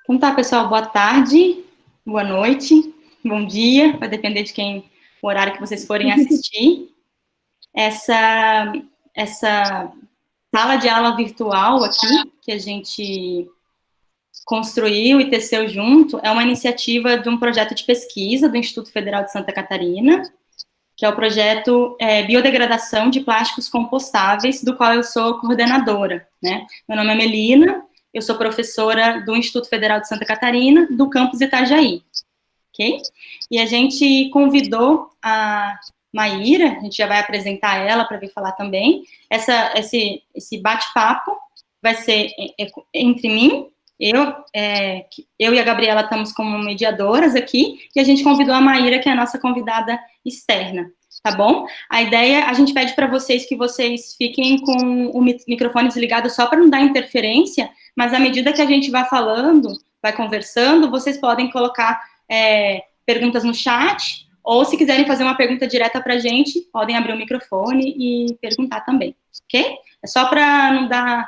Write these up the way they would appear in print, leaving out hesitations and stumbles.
Então tá, pessoal, boa tarde, boa noite, bom dia, vai depender de o horário que vocês forem assistir. Essa sala de aula virtual aqui, que a gente construiu e teceu junto, é uma iniciativa de um projeto de pesquisa do Instituto Federal de Santa Catarina, que é o projeto Biodegradação de Plásticos Compostáveis, do qual eu sou coordenadora, né? Meu nome é Melina, eu sou professora do Instituto Federal de Santa Catarina, do campus Itajaí, ok? E a gente convidou a Maíra, a gente já vai apresentar ela para vir falar também. Esse bate-papo vai ser entre mim, eu e a Gabriela estamos como mediadoras aqui, e a gente convidou a Maíra, que é a nossa convidada externa, tá bom? A ideia, a gente pede para vocês que vocês fiquem com o microfone desligado só para não dar interferência, mas à medida que a gente vai falando, vai conversando, vocês podem colocar perguntas no chat, ou se quiserem fazer uma pergunta direta para a gente, podem abrir o microfone e perguntar também, ok? É só para não dar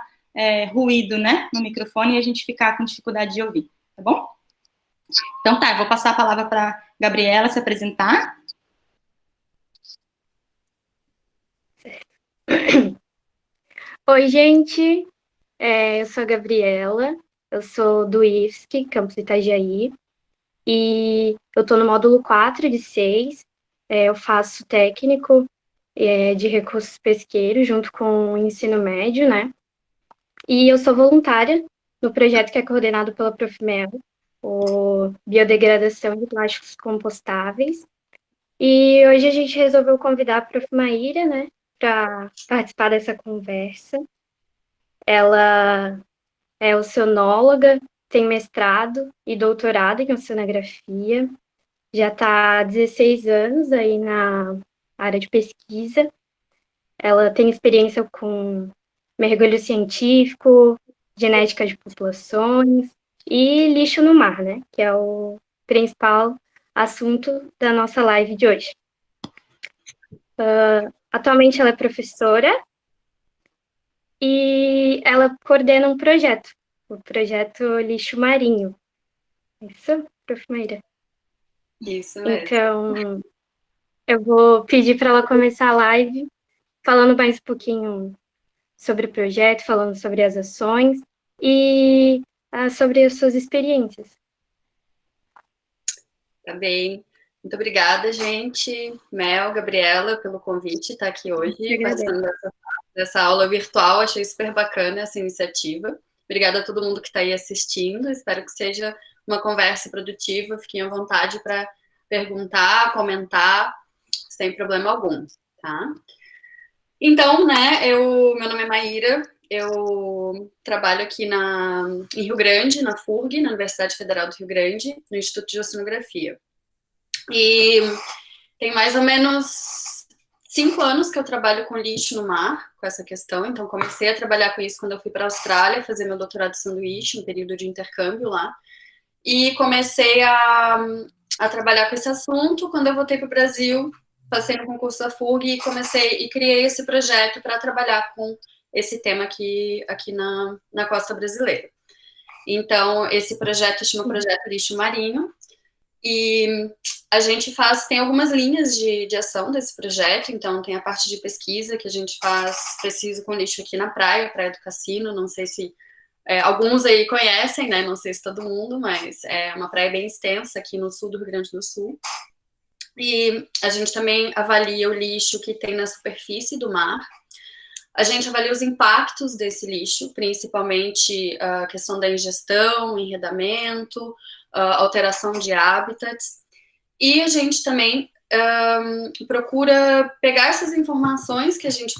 ruído, né, no microfone e a gente ficar com dificuldade de ouvir, tá bom? Então tá, eu vou passar a palavra para a Gabriela se apresentar. Oi, gente, eu sou a Gabriela, eu sou do IFSC, Campus Itajaí, e eu estou no módulo 4 de 6, eu faço técnico de recursos pesqueiros junto com o ensino médio, né? E eu sou voluntária no projeto que é coordenado pela Profimel, o Biodegradação de Plásticos Compostáveis. E hoje a gente resolveu convidar a Prof. Maíra, né, para participar dessa conversa. Ela é oceanóloga, tem mestrado e doutorado em oceanografia, já está há 16 anos aí na área de pesquisa. Ela tem experiência com mergulho científico, genética de populações e lixo no mar, né? Que é o principal assunto da nossa live de hoje. Atualmente ela é professora e ela coordena um projeto, o projeto Lixo Marinho. Isso, Prof. Maíra? Isso mesmo. Então, eu vou pedir para ela começar a live falando mais um pouquinho sobre o projeto, falando sobre as ações e sobre as suas experiências. Tá bem. Muito obrigada, gente. Mel, Gabriela, pelo convite, estar aqui hoje, participando dessa aula virtual. Achei super bacana essa iniciativa. Obrigada a todo mundo que está aí assistindo. Espero que seja uma conversa produtiva. Fiquem à vontade para perguntar, comentar, sem problema algum, tá? Então, né, meu nome é Maíra, eu trabalho aqui em Rio Grande, na FURG, na Universidade Federal do Rio Grande, no Instituto de Oceanografia. E tem mais ou menos 5 anos que eu trabalho com lixo no mar, com essa questão. Então, comecei a trabalhar com isso quando eu fui para a Austrália, fazer meu doutorado de sanduíche, um período de intercâmbio lá. E comecei a trabalhar com esse assunto. Quando eu voltei para o Brasil, passei no concurso da FURG e criei esse projeto para trabalhar com esse tema aqui na costa brasileira. Então, esse projeto chama Projeto Lixo Marinho, e a gente tem algumas linhas de ação desse projeto. Então, tem a parte de pesquisa, que a gente faz pesquisa com lixo aqui na Praia do Cassino. Não sei se alguns aí conhecem, né? Não sei se todo mundo, mas é uma praia bem extensa aqui no sul do Rio Grande do Sul. E a gente também avalia o lixo que tem na superfície do mar. A gente avalia os impactos desse lixo, principalmente a questão da ingestão, enredamento, alteração de hábitats. E a gente também procura pegar essas informações que a gente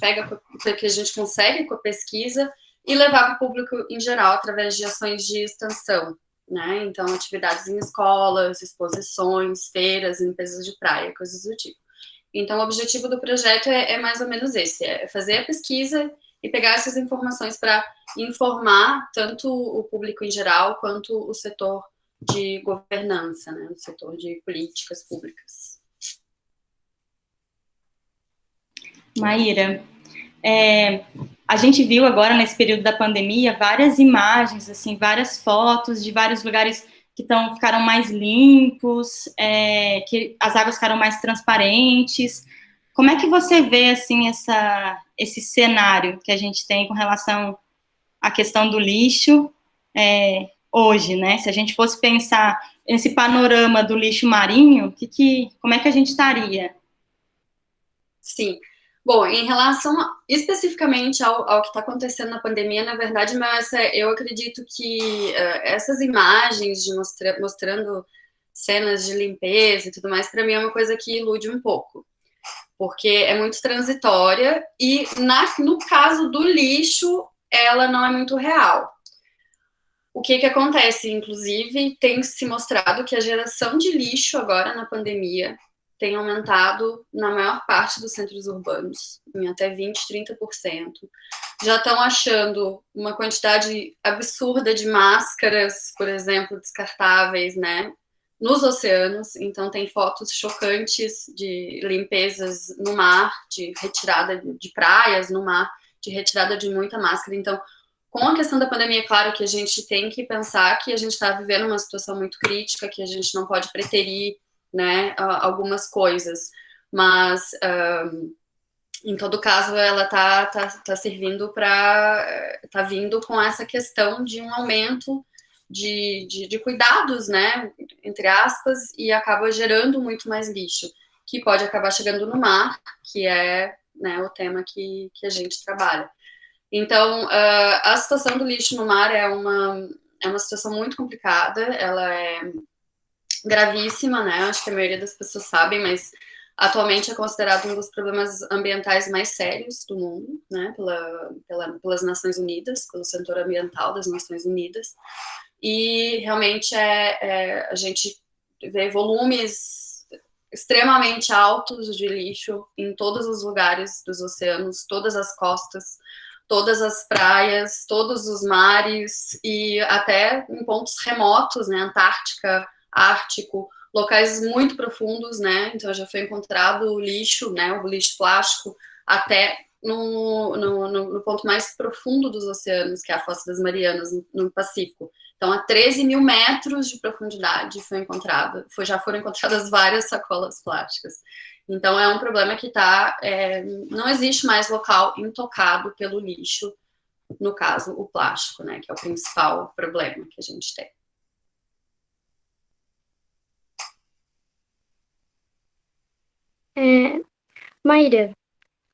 consegue com a pesquisa e levar para o público em geral através de ações de extensão, né? Então, atividades em escolas, exposições, feiras, limpezas de praia, coisas do tipo. Então, o objetivo do projeto é mais ou menos esse, é fazer a pesquisa e pegar essas informações para informar tanto o público em geral quanto o setor de governança, né, o setor de políticas públicas. Maíra, A gente viu agora, nesse período da pandemia, várias imagens, assim, várias fotos de vários lugares que ficaram mais limpos, que as águas ficaram mais transparentes. Como é que você vê, assim, esse cenário que a gente tem com relação à questão do lixo hoje, né? Se a gente fosse pensar nesse panorama do lixo marinho, como é que a gente estaria? Sim. Bom, em relação especificamente ao que está acontecendo na pandemia, na verdade, mas eu acredito que essas imagens de mostrando cenas de limpeza e tudo mais, para mim é uma coisa que ilude um pouco, porque é muito transitória e no caso do lixo, ela não é muito real. O que acontece, inclusive, tem se mostrado que a geração de lixo agora na pandemia tem aumentado na maior parte dos centros urbanos, em até 20%, 30%. Já estão achando uma quantidade absurda de máscaras, por exemplo, descartáveis, né, nos oceanos. Então, tem fotos chocantes de limpezas no mar, de retirada de praias no mar, de retirada de muita máscara. Então, com a questão da pandemia, é claro que a gente tem que pensar que a gente está vivendo uma situação muito crítica, que a gente não pode preterir, né, algumas coisas, mas em todo caso ela tá servindo tá vindo com essa questão de um aumento de cuidados, né, entre aspas, e acaba gerando muito mais lixo, que pode acabar chegando no mar, que é, né, o tema que a gente trabalha. Então, a situação do lixo no mar é uma situação muito complicada, ela é gravíssima, né? Acho que a maioria das pessoas sabem, mas atualmente é considerado um dos problemas ambientais mais sérios do mundo, né? Pelas Nações Unidas, pelo Setor Ambiental das Nações Unidas. E realmente a gente vê volumes extremamente altos de lixo em todos os lugares dos oceanos, todas as costas, todas as praias, todos os mares e até em pontos remotos, né? Antártica, Ártico, locais muito profundos, né? Então já foi encontrado o lixo, né? O lixo plástico até no ponto mais profundo dos oceanos, que é a Fossa das Marianas, no Pacífico. Então, a 13 mil metros de profundidade foi encontrado, já foram encontradas várias sacolas plásticas. Então, é um problema que não existe mais local intocado pelo lixo, no caso, o plástico, né? Que é o principal problema que a gente tem. Maíra,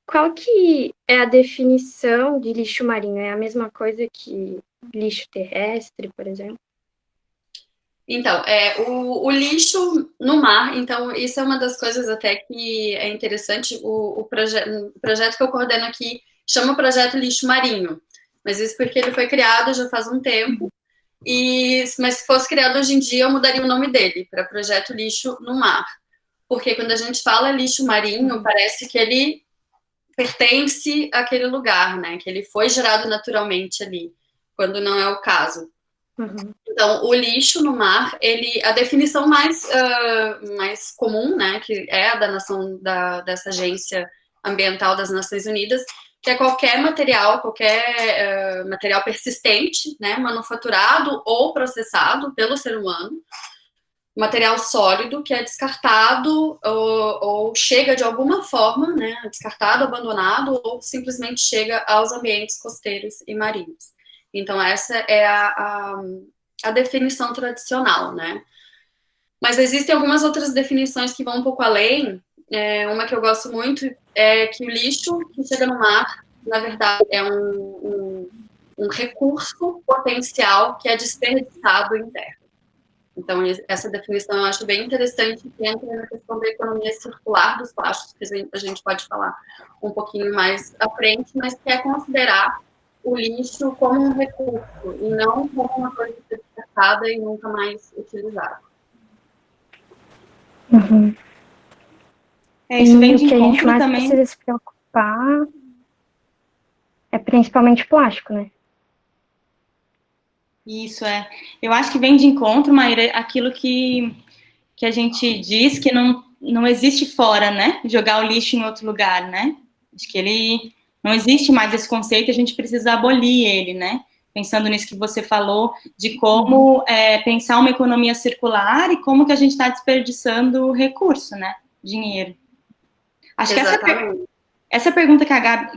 qual que é a definição de lixo marinho? É a mesma coisa que lixo terrestre, por exemplo? Então, o lixo no mar, então, isso é uma das coisas até que é interessante, o projeto que eu coordeno aqui chama Projeto Lixo Marinho, mas isso porque ele foi criado já faz um tempo, mas se fosse criado hoje em dia, eu mudaria o nome dele para Projeto Lixo no Mar, porque quando a gente fala lixo marinho, parece que ele pertence àquele lugar, né, que ele foi gerado naturalmente ali, quando não é o caso. Uhum. Então, o lixo no mar, a definição mais comum, né, que é a dessa Agência Ambiental das Nações Unidas, que é qualquer material persistente, né, manufaturado ou processado pelo ser humano, material sólido que é descartado ou chega de alguma forma, né, descartado, abandonado, ou simplesmente chega aos ambientes costeiros e marinhos. Então, essa é a definição tradicional, né? Mas existem algumas outras definições que vão um pouco além. Uma que eu gosto muito é que o lixo que chega no mar, na verdade, é um recurso potencial que é desperdiçado em terra. Então, essa definição eu acho bem interessante, que entra na questão da economia circular dos plásticos, que a gente pode falar um pouquinho mais à frente, mas que é considerar o lixo como um recurso e não como uma coisa descartada e nunca mais utilizada. Uhum. Isso vem de encontro também. O que a gente mais também precisa se preocupar é principalmente plástico, né? Isso, eu acho que vem de encontro, Maíra, aquilo que a gente diz que não existe fora, né? Jogar o lixo em outro lugar, né? Acho que ele não existe mais esse conceito, a gente precisa abolir ele, né? Pensando nisso que você falou, de como pensar uma economia circular e como que a gente está desperdiçando recurso, né? Dinheiro. Acho que essa pergunta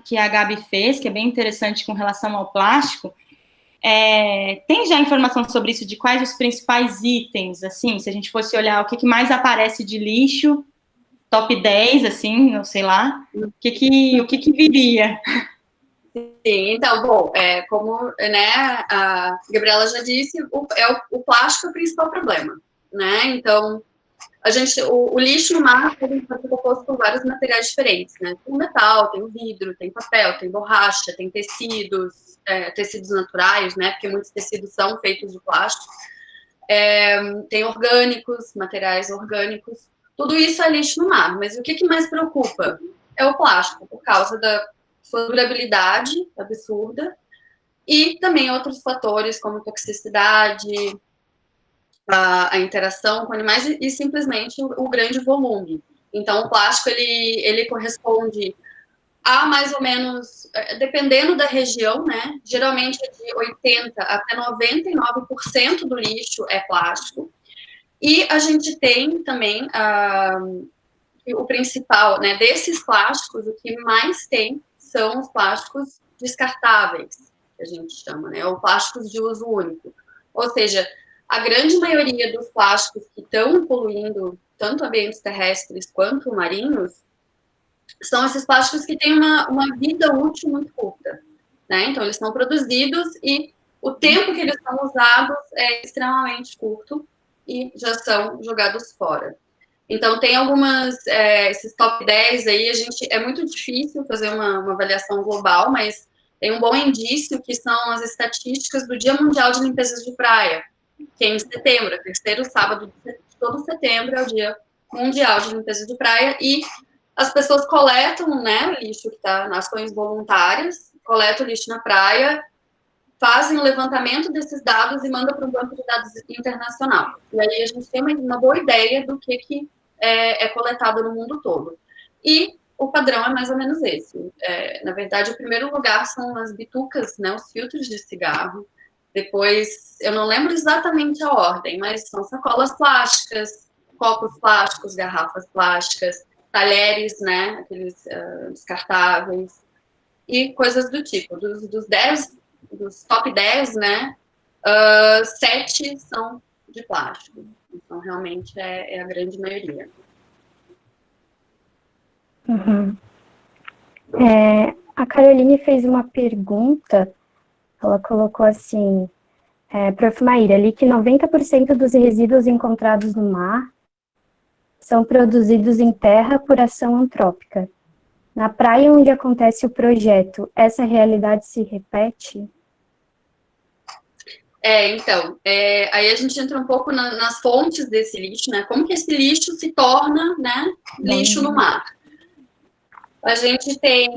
que a Gabi fez, que é bem interessante com relação ao plástico, tem já informação sobre isso, de quais os principais itens, assim, se a gente fosse olhar o que mais aparece de lixo, top 10, assim, não sei lá, o que viria? Sim, então, bom, como, né, a Gabriela já disse, o plástico é o principal problema, né? Então, o lixo no mar pode ser composto por vários materiais diferentes, né? Tem metal, tem vidro, tem papel, tem borracha, tem tecidos, tecidos naturais, né? Porque muitos tecidos são feitos de plástico. Tem orgânicos, materiais orgânicos. Tudo isso é lixo no mar. Mas o que mais preocupa é o plástico, por causa da sua durabilidade absurda e também outros fatores como toxicidade, a interação com animais e simplesmente o grande volume. Então, o plástico, ele corresponde a mais ou menos, dependendo da região, né? Geralmente é de 80% até 99% do lixo é plástico. E a gente tem também o principal, né? Desses plásticos, o que mais tem são os plásticos descartáveis, que a gente chama, né? Ou plásticos de uso único. Ou seja, a grande maioria dos plásticos que estão poluindo tanto ambientes terrestres quanto marinhos são esses plásticos que têm uma vida útil muito curta, né? Então, eles são produzidos e o tempo que eles são usados é extremamente curto e já são jogados fora. Então, tem esses top 10 aí, é muito difícil fazer uma avaliação global, mas tem um bom indício que são as estatísticas do Dia Mundial de Limpeza de Praia, que é em setembro, é o terceiro sábado de todo setembro é o Dia Mundial de Limpeza de Praia, e as pessoas coletam, né, o lixo que está nas ações voluntárias, coletam o lixo na praia, fazem o levantamento desses dados e mandam para um banco de dados internacional. E aí a gente tem uma boa ideia do que é coletado no mundo todo. E o padrão é mais ou menos esse. Na verdade, o primeiro lugar são as bitucas, né, os filtros de cigarro. Depois, eu não lembro exatamente a ordem, mas são sacolas plásticas, copos plásticos, garrafas plásticas, talheres, né, aqueles descartáveis, e coisas do tipo. Dos top 10, né, 7 são de plástico. Então, realmente, é a grande maioria. Uhum. A Caroline fez uma pergunta, ela colocou assim, Prof. Maíra, ali que 90% dos resíduos encontrados no mar são produzidos em terra por ação antrópica. Na praia onde acontece o projeto, essa realidade se repete? Então, aí a gente entra um pouco nas fontes desse lixo, né? Como que esse lixo se torna, né, lixo no mar? A gente tem,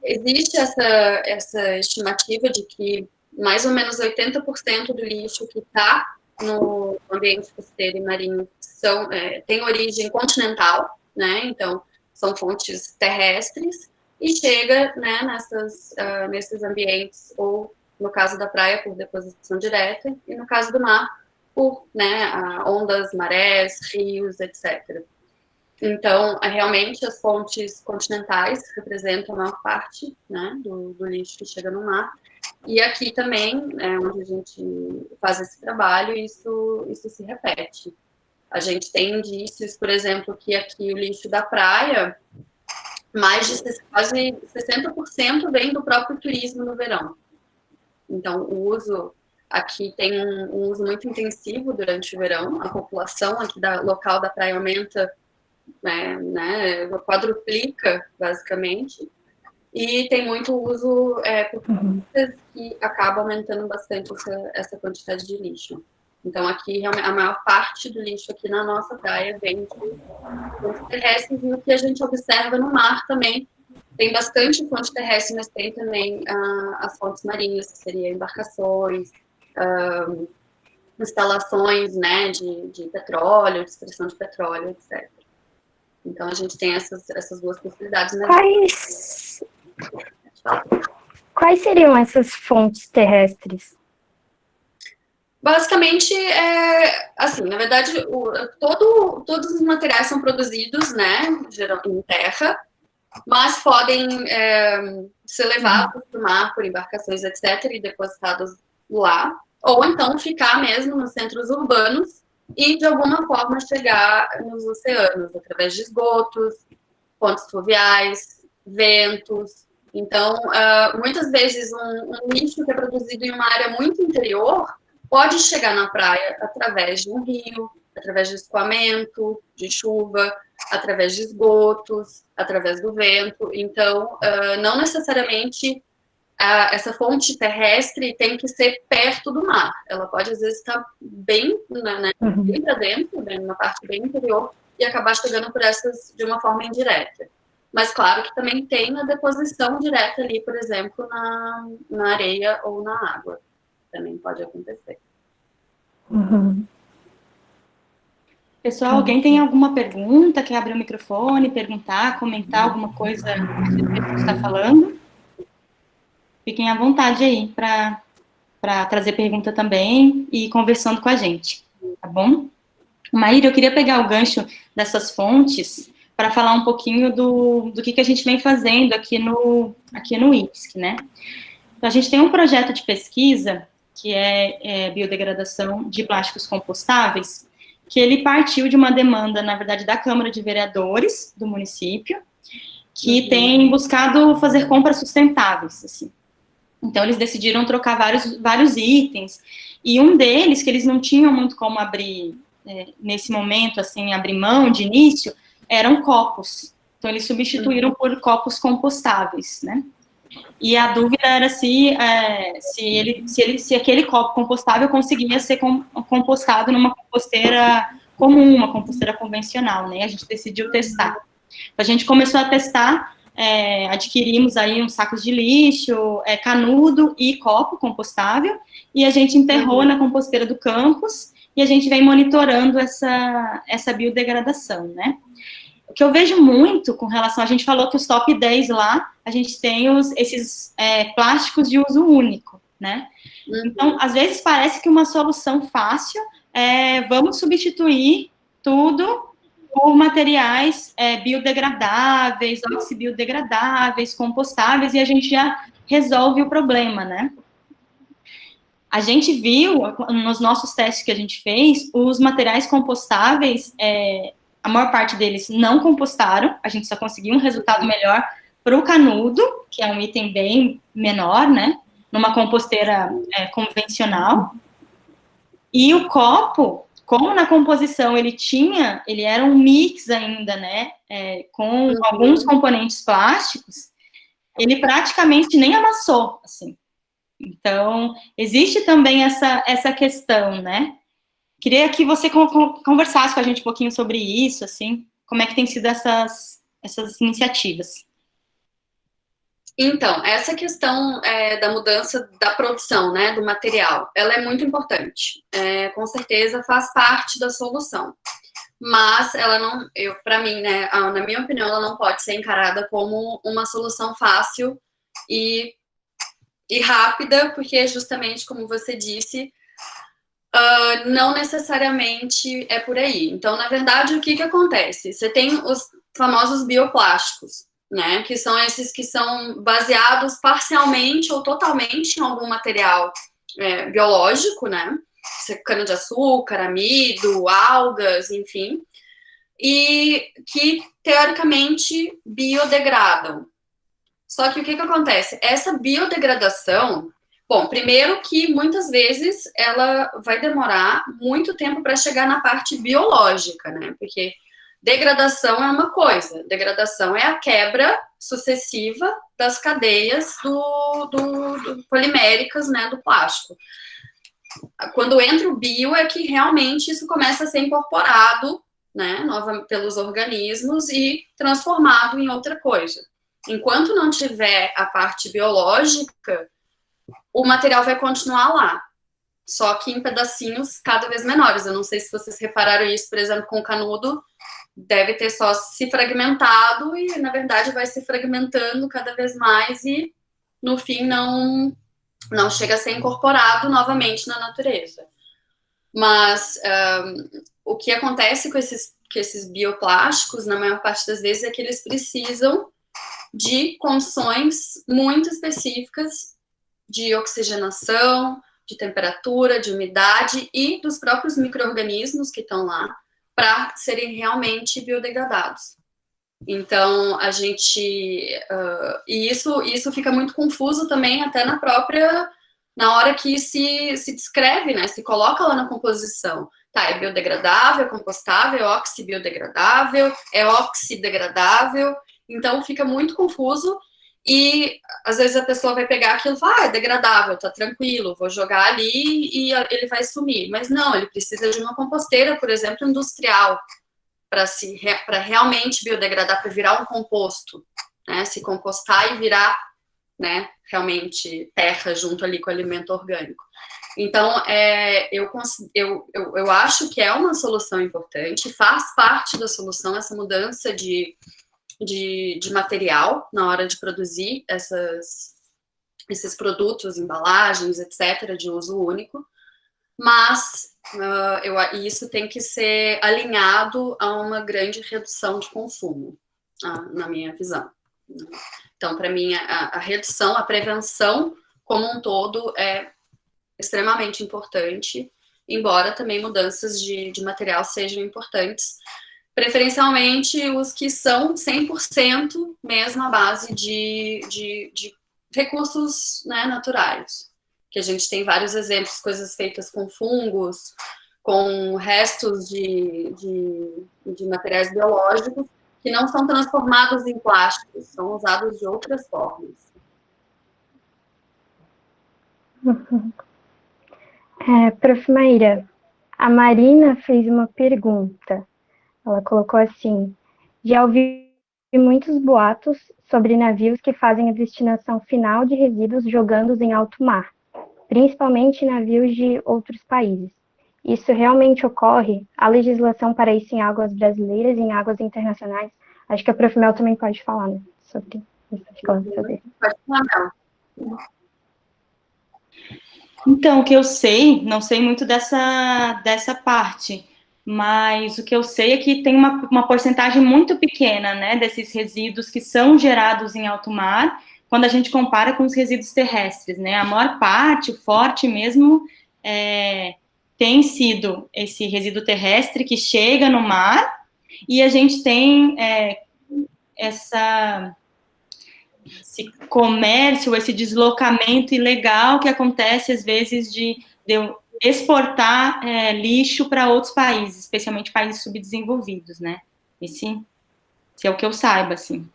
existe essa estimativa de que mais ou menos 80% do lixo que está no ambiente costeiro e marinho tem origem continental, né? Então, são fontes terrestres e chega, né, nesses ambientes, ou no caso da praia, por deposição direta, e no caso do mar, por, né, ondas, marés, rios, etc. Então, realmente, as fontes continentais representam a maior parte, né, do lixo que chega no mar. E aqui também, onde a gente faz esse trabalho, isso se repete. A gente tem indícios, por exemplo, que aqui o lixo da praia, quase 60% vem do próprio turismo no verão. Então, o uso aqui tem um uso muito intensivo durante o verão. A população aqui local da praia aumenta, né, quadruplica, basicamente. E tem muito uso por turistas que acaba aumentando bastante essa quantidade de lixo. Então, aqui, a maior parte do lixo aqui na nossa praia vem de fontes terrestres, e o que a gente observa no mar também, tem bastante fonte terrestre, mas tem também as fontes marinhas, que seriam embarcações, instalações, né, de petróleo, de extração de petróleo, etc. Então, a gente tem essas duas possibilidades. Né? Quais seriam essas fontes terrestres? Basicamente, assim, na verdade, todos os materiais são produzidos, né, em terra, mas podem ser levados para o mar por embarcações, etc., e depositados lá, ou então ficar mesmo nos centros urbanos e, de alguma forma, chegar nos oceanos, através de esgotos, fontes fluviais, ventos. Então, muitas vezes, um lixo que é produzido em uma área muito interior pode chegar na praia através de um rio, através de escoamento, de chuva, através de esgotos, através do vento. Então, não necessariamente essa fonte terrestre tem que ser perto do mar. Ela pode, às vezes, estar bem, bem para dentro, numa parte bem interior, e acabar chegando por essas de uma forma indireta. Mas, claro, que também tem a deposição direta ali, por exemplo, na areia ou na água. Também pode acontecer. Pessoal, alguém tem alguma pergunta? Quer abrir o microfone, perguntar, comentar alguma coisa sobre o que a gente está falando? Fiquem à vontade aí para trazer pergunta também e ir conversando com a gente, tá bom? Maíra, eu queria pegar o gancho dessas fontes para falar um pouquinho do que a gente vem fazendo aqui no IFSC, né? Então, a gente tem um projeto de pesquisa que é biodegradação de plásticos compostáveis, que ele partiu de uma demanda, na verdade, da Câmara de Vereadores do município, que tem buscado fazer compras sustentáveis, assim. Então, eles decidiram trocar vários itens, e um deles, que eles não tinham muito como abrir, nesse momento, assim, abrir mão de início, eram copos. Então, eles substituíram por copos compostáveis, né? E a dúvida era se aquele copo compostável conseguia ser compostado numa composteira comum, uma composteira convencional, né? A gente decidiu testar. A gente começou a testar, adquirimos aí uns sacos de lixo, canudo e copo compostável, e a gente enterrou na composteira do campus, e a gente vem monitorando essa biodegradação, né? O que eu vejo muito com relação, a gente falou que os top 10 lá, a gente tem esses plásticos de uso único, né? Então, às vezes parece que uma solução fácil vamos substituir tudo por materiais biodegradáveis, oxibiodegradáveis, compostáveis, e a gente já resolve o problema, né? A gente viu, nos nossos testes que a gente fez, os materiais compostáveis, a maior parte deles não compostaram, a gente só conseguiu um resultado melhor para o canudo, que é um item bem menor, né, numa composteira convencional, e o copo, como na composição ele era um mix ainda, né, com alguns componentes plásticos, ele praticamente nem amassou, assim. Então, existe também essa questão, né? Queria que você conversasse com a gente um pouquinho sobre isso, assim, como é que tem sido essas iniciativas. Então, essa questão da mudança da produção, né, do material, ela é muito importante. Com certeza faz parte da solução. Mas ela não, para mim, né, na minha opinião, ela não pode ser encarada como uma solução fácil e rápida, porque justamente, como você disse, não necessariamente é por aí. Então, na verdade, o que acontece? Você tem os famosos bioplásticos, né? Que são esses que são baseados parcialmente ou totalmente em algum material biológico, né? Cana-de-açúcar, amido, algas, enfim. E que, teoricamente, biodegradam. Só que o que acontece? Essa biodegradação... Bom, primeiro que muitas vezes ela vai demorar muito tempo para chegar na parte biológica, né? Porque degradação é uma coisa, degradação é a quebra sucessiva das cadeias poliméricas, né, do plástico. Quando entra o bio é que realmente isso começa a ser incorporado, né, pelos organismos e transformado em outra coisa. Enquanto não tiver a parte biológica, o material vai continuar lá. só que em pedacinhos cada vez menores. Eu não sei se vocês repararam isso, por exemplo, com o canudo, deve ter só se fragmentado e, na verdade, vai se fragmentando cada vez mais e, no fim, não chega a ser incorporado novamente na natureza. Mas o que acontece com esses bioplásticos, na maior parte das vezes, é que eles precisam de condições muito específicas de oxigenação, de temperatura, de umidade e dos próprios micro-organismos que estão lá para serem realmente biodegradados. Então, a gente... e isso fica muito confuso também até na hora que se descreve, né? Se coloca lá na composição. Tá, é biodegradável, é compostável, é oxibiodegradável, é oxidegradável. Então, fica muito confuso e, às vezes, a pessoa vai pegar aquilo e falar, é degradável, tá tranquilo, vou jogar ali e ele vai sumir. Mas não, ele precisa de uma composteira, por exemplo, industrial, para realmente biodegradar, para virar um composto, né? Se compostar e virar, né, realmente terra junto ali com o alimento orgânico. Então, eu acho que é uma solução importante, faz parte da solução essa mudança de material na hora de produzir esses produtos, embalagens, etc., de uso único, mas isso tem que ser alinhado a uma grande redução de consumo, na minha visão. Então, para mim, a redução, a prevenção como um todo é extremamente importante, embora também mudanças de material sejam importantes, preferencialmente os que são 100% mesmo à base de recursos, né, naturais. Que a gente tem vários exemplos, coisas feitas com fungos, com restos de materiais biológicos, que não são transformados em plásticos, são usados de outras formas. Prof. Maíra, a Marina fez uma pergunta. Ela colocou assim: já ouvi muitos boatos sobre navios que fazem a destinação final de resíduos jogando-os em alto mar, principalmente navios de outros países. Isso realmente ocorre? Há legislação para isso em águas brasileiras e em águas internacionais? Acho que a Prof. Mel também pode falar, né, sobre isso. Pode falar, Mel. Então, o que eu sei, não sei muito dessa parte, mas o que eu sei é que tem uma porcentagem muito pequena, né, desses resíduos que são gerados em alto mar, quando a gente compara com os resíduos terrestres, né, a maior parte, o forte mesmo, tem sido esse resíduo terrestre que chega no mar, e a gente tem esse comércio, esse deslocamento ilegal que acontece às vezes de exportar lixo para outros países, especialmente países subdesenvolvidos, né? Esse é o que eu saiba, assim.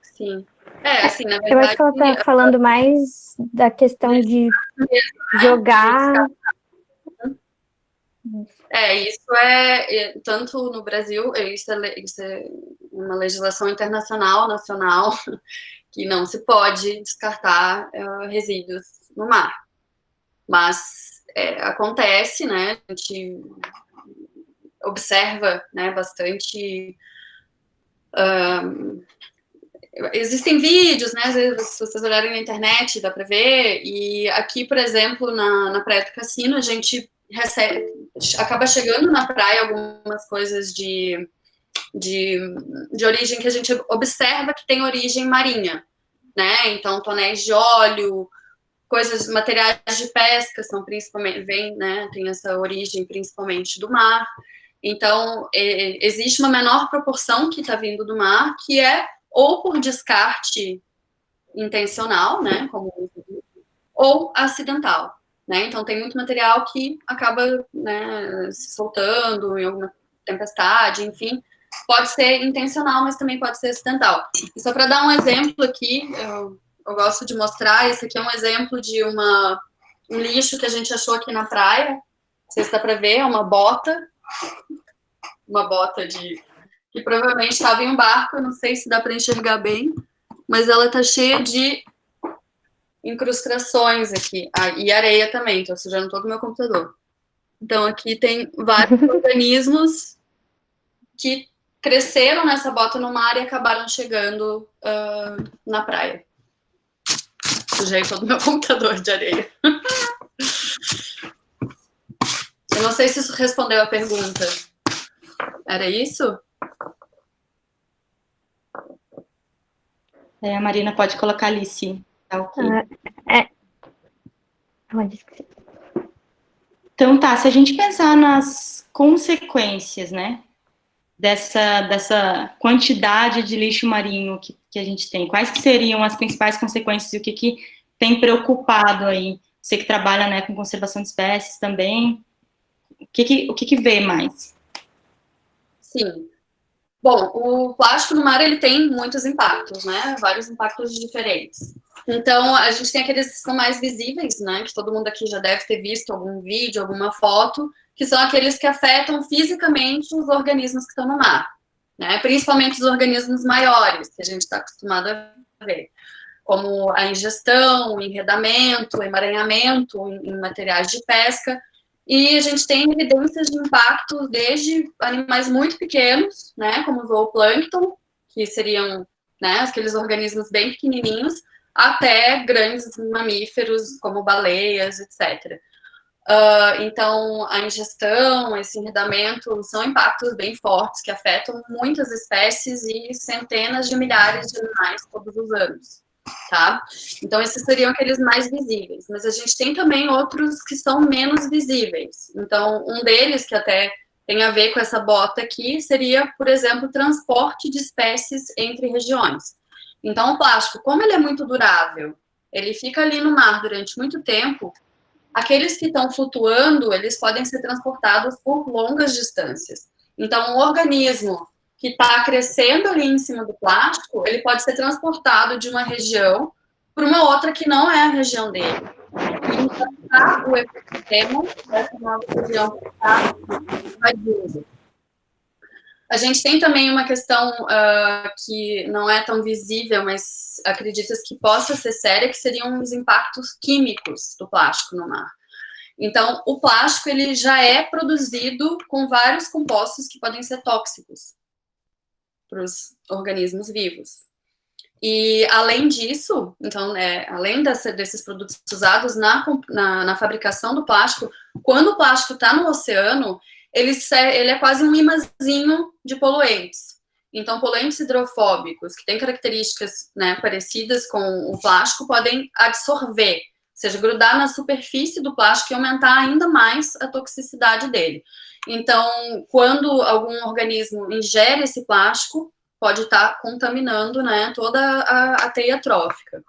Sim. Assim, na verdade... Eu acho que ela está falando mais da questão de jogar... Isso tanto no Brasil, isso é uma legislação internacional, nacional, que não se pode descartar resíduos no mar. Mas acontece, né, a gente observa, né, bastante... existem vídeos, né, às vezes, se vocês olharem na internet, dá para ver, e aqui, por exemplo, na Praia do Cassino, a gente acaba chegando na praia algumas coisas de origem que a gente observa que tem origem marinha, né? Então, tonéis de óleo, materiais de pesca são principalmente, né? Tem essa origem principalmente do mar. Então, existe uma menor proporção que está vindo do mar, que é ou por descarte intencional, né? Ou acidental. Né? Então, tem muito material que acaba, né, se soltando em alguma tempestade, enfim. Pode ser intencional, mas também pode ser acidental. E só para dar um exemplo aqui, eu gosto de mostrar, esse aqui é um exemplo de um lixo que a gente achou aqui na praia. Não sei se dá para ver, é uma bota que provavelmente estava em um barco, eu não sei se dá para enxergar bem, mas ela está cheia de incrustações aqui. E areia também, estou sujando todo o meu computador. Então, aqui tem vários organismos que cresceram nessa bota no mar e acabaram chegando na praia. Sujei todo o meu computador de areia. Eu não sei se isso respondeu a pergunta. Era isso? A Marina pode colocar ali, sim. Tá ok. Ela disse que sim. Então, tá, se a gente pensar nas consequências, né, dessa quantidade de lixo marinho que a gente tem, quais que seriam as principais consequências e o que tem preocupado aí? Você que trabalha, né, com conservação de espécies também, o que vê mais? Sim. Bom, o plástico no mar, ele tem muitos impactos, né? Vários impactos diferentes. Então, a gente tem aqueles que são mais visíveis, né? Que todo mundo aqui já deve ter visto algum vídeo, alguma foto, que são aqueles que afetam fisicamente os organismos que estão no mar, né? Principalmente os organismos maiores, que a gente está acostumado a ver, como a ingestão, o enredamento, o emaranhamento em materiais de pesca. E a gente tem evidências de impacto desde animais muito pequenos, né, como o zooplâncton, que seriam, né, aqueles organismos bem pequenininhos, até grandes mamíferos, como baleias, etc. Então, a ingestão, esse enredamento, são impactos bem fortes que afetam muitas espécies e centenas de milhares de animais todos os anos. Tá? Então, esses seriam aqueles mais visíveis, mas a gente tem também outros que são menos visíveis. Então, um deles, que até tem a ver com essa bota aqui, seria, por exemplo, o transporte de espécies entre regiões. Então, o plástico, como ele é muito durável, ele fica ali no mar durante muito tempo, aqueles que estão flutuando, eles podem ser transportados por longas distâncias. Então, um organismo que está crescendo ali em cima do plástico, ele pode ser transportado de uma região para uma outra que não é a região dele. E impactar o ecossistema dessa nova região que está invadindo. A gente tem também uma questão que não é tão visível, mas acredita que possa ser séria, que seriam os impactos químicos do plástico no mar. Então, o plástico ele já é produzido com vários compostos que podem ser tóxicos para os organismos vivos. E, além disso, então, além desses produtos usados na fabricação do plástico, quando o plástico está no oceano, ele é quase um imãzinho de poluentes. Então, poluentes hidrofóbicos, que têm características, né, parecidas com o plástico, podem absorver, ou seja, grudar na superfície do plástico e aumentar ainda mais a toxicidade dele. Então, quando algum organismo ingere esse plástico, pode estar contaminando, né, toda a teia trófica.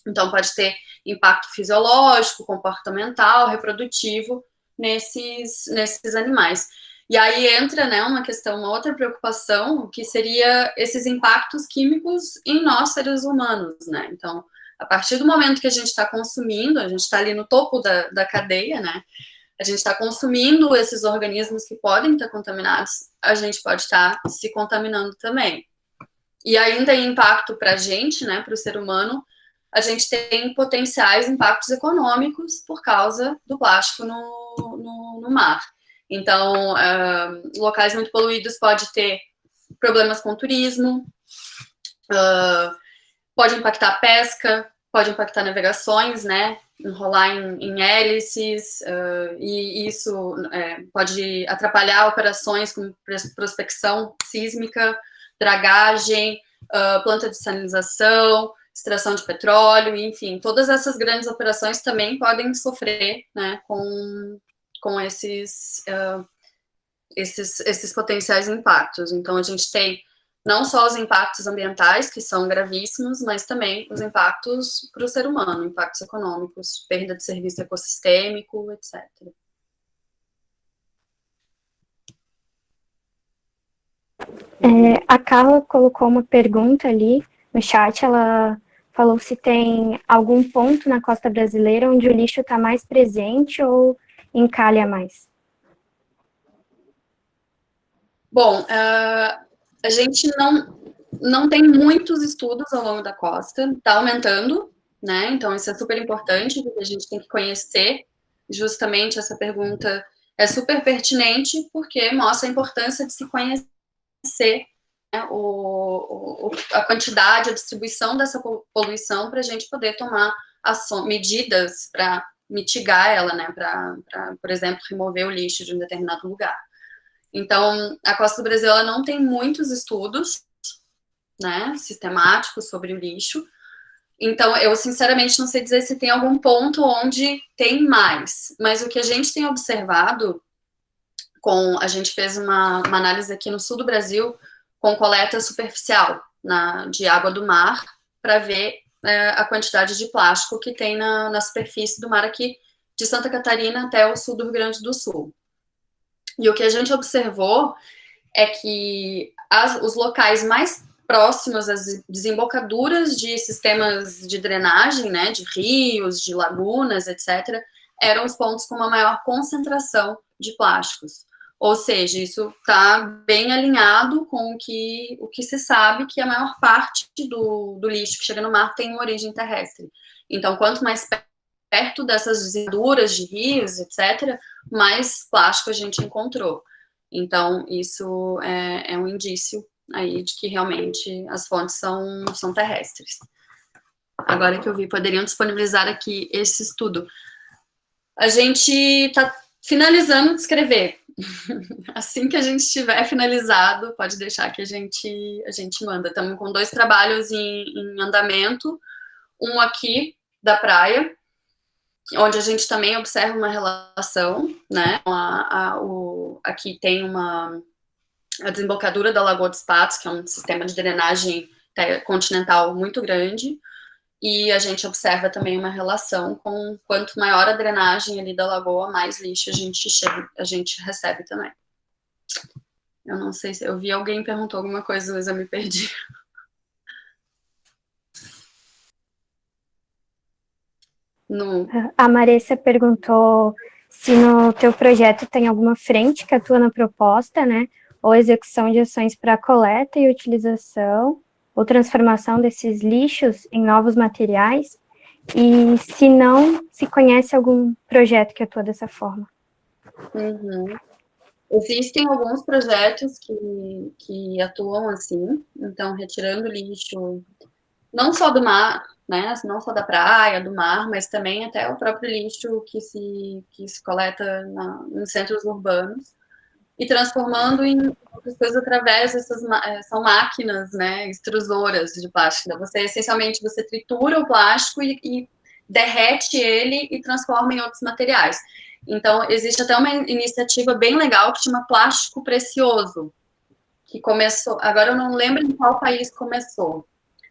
Então, pode ter impacto fisiológico, comportamental, reprodutivo nesses animais. E aí entra, né, uma outra preocupação, que seria esses impactos químicos em nós, seres humanos, né? Então, a partir do momento que a gente está consumindo, a gente está ali no topo da cadeia, né? A gente está consumindo esses organismos que podem estar contaminados, a gente pode estar se contaminando também. E ainda em impacto para a gente, né, para o ser humano, a gente tem potenciais impactos econômicos por causa do plástico no mar. Então, locais muito poluídos pode ter problemas com turismo, pode impactar a pesca, pode impactar navegações, né, enrolar em hélices, e isso pode atrapalhar operações como prospecção sísmica, dragagem, planta de salinização, extração de petróleo, enfim, todas essas grandes operações também podem sofrer, né, com esses potenciais impactos. Então, a gente tem não só os impactos ambientais, que são gravíssimos, mas também os impactos para o ser humano, impactos econômicos, perda de serviço ecossistêmico, etc. A Carla colocou uma pergunta ali no chat, ela falou se tem algum ponto na costa brasileira onde o lixo está mais presente ou encalha mais. Bom, a gente não tem muitos estudos ao longo da costa, está aumentando, né? Então, isso é super importante, porque a gente tem que conhecer. Justamente essa pergunta é super pertinente, porque mostra a importância de se conhecer, né, a quantidade, a distribuição dessa poluição para a gente poder tomar medidas para mitigar ela, né? Para, por exemplo, remover o lixo de um determinado lugar. Então, a Costa do Brasil ela não tem muitos estudos, né, sistemáticos sobre o lixo. Então, eu sinceramente não sei dizer se tem algum ponto onde tem mais, mas o que a gente tem observado, a gente fez uma análise aqui no sul do Brasil com coleta superficial de água do mar, para ver a quantidade de plástico que tem na superfície do mar aqui, de Santa Catarina até o sul do Rio Grande do Sul. E o que a gente observou é que os locais mais próximos às desembocaduras de sistemas de drenagem, né, de rios, de lagunas, etc., eram os pontos com uma maior concentração de plásticos. Ou seja, isso está bem alinhado com o que se sabe, que a maior parte do lixo que chega no mar tem uma origem terrestre. Então, quanto mais perto dessas desembocaduras de rios, etc., mais plástico a gente encontrou. Então, isso é um indício aí de que realmente as fontes são terrestres. Agora que eu vi, poderiam disponibilizar aqui esse estudo. A gente está finalizando de escrever. Assim que a gente tiver finalizado, pode deixar que a gente manda. Estamos com 2 trabalhos em andamento, um aqui da praia, onde a gente também observa uma relação, né? Aqui tem a desembocadura da Lagoa dos Patos, que é um sistema de drenagem continental muito grande, e a gente observa também uma relação com quanto maior a drenagem ali da lagoa, mais lixo a gente recebe também. Eu não sei se eu vi alguém perguntou alguma coisa, mas eu me perdi. A Marissa perguntou se no teu projeto tem alguma frente que atua na proposta, né, ou execução de ações para coleta e utilização ou transformação desses lixos em novos materiais, e se não, se conhece algum projeto que atua dessa forma. Uhum. Existem alguns projetos que atuam assim, então retirando lixo, não só do mar, né, não só da praia, do mar, mas também até o próprio lixo que se coleta em centros urbanos, e transformando em outras coisas através dessas, são máquinas, né, extrusoras de plástico. Então, essencialmente, você tritura o plástico e derrete ele e transforma em outros materiais. Então, existe até uma iniciativa bem legal que chama Plástico Precioso, que começou, agora eu não lembro em qual país começou,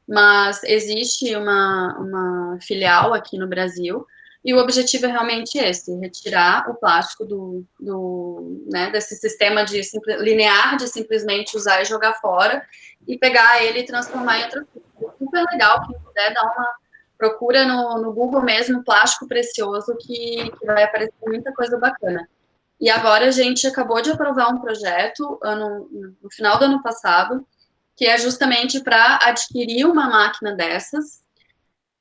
mas existe uma filial aqui no Brasil, e o objetivo é realmente esse, retirar o plástico né, desse sistema linear de simplesmente usar e jogar fora, e pegar ele e transformar em outra coisa. É super legal, quem puder dar uma procura no Google mesmo, plástico precioso, que vai aparecer muita coisa bacana. E agora a gente acabou de aprovar um projeto no final do ano passado, que é justamente para adquirir uma máquina dessas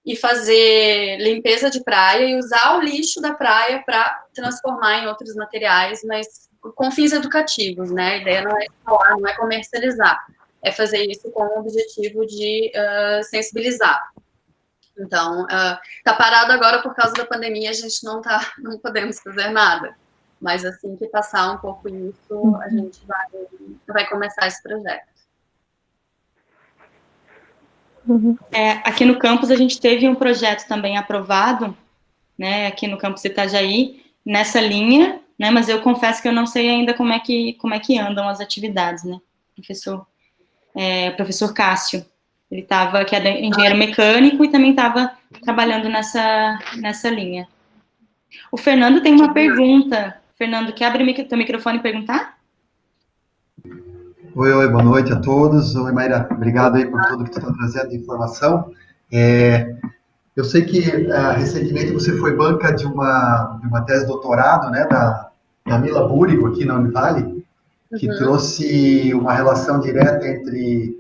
e fazer limpeza de praia e usar o lixo da praia para transformar em outros materiais, mas com fins educativos, né? A ideia não é falar, não é comercializar, é fazer isso com o objetivo de sensibilizar. Então, tá parado agora por causa da pandemia, a gente não podemos fazer nada. Mas assim que passar um pouco isso, a gente vai começar esse projeto. Aqui no campus a gente teve um projeto também aprovado, né, aqui no campus Itajaí, nessa linha, né, mas eu confesso que eu não sei ainda como é que andam as atividades, né, professor Cássio, ele que é engenheiro mecânico e também estava trabalhando nessa linha. O Fernando tem uma pergunta. Fernando, quer abrir teu microfone e perguntar? Oi, boa noite a todos. Oi, Maíra, obrigado aí por tudo que tu está trazendo de informação. Eu sei que recentemente você foi banca de uma tese de doutorado, né, da Mila Búrigo, aqui na Univale, que trouxe uma relação direta entre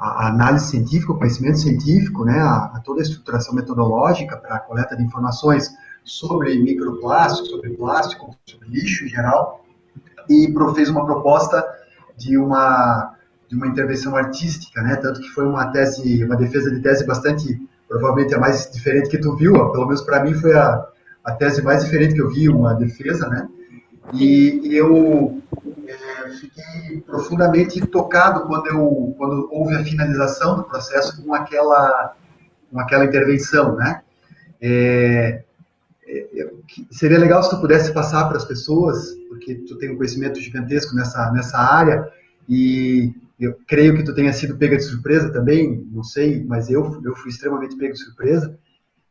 a análise científica, o conhecimento científico, né, a toda a estruturação metodológica para a coleta de informações sobre microplástico, sobre plástico, sobre lixo em geral, e fez uma proposta de uma intervenção artística, né, tanto que foi uma defesa de tese bastante, provavelmente a mais diferente que tu viu, pelo menos para mim foi a tese mais diferente que eu vi, uma defesa, né, e eu fiquei profundamente tocado quando houve a finalização do processo com aquela intervenção, né? Seria legal se tu pudesse passar para as pessoas, porque tu tem um conhecimento gigantesco nessa área, e eu creio que tu tenha sido pega de surpresa também, não sei, mas eu fui extremamente pego de surpresa.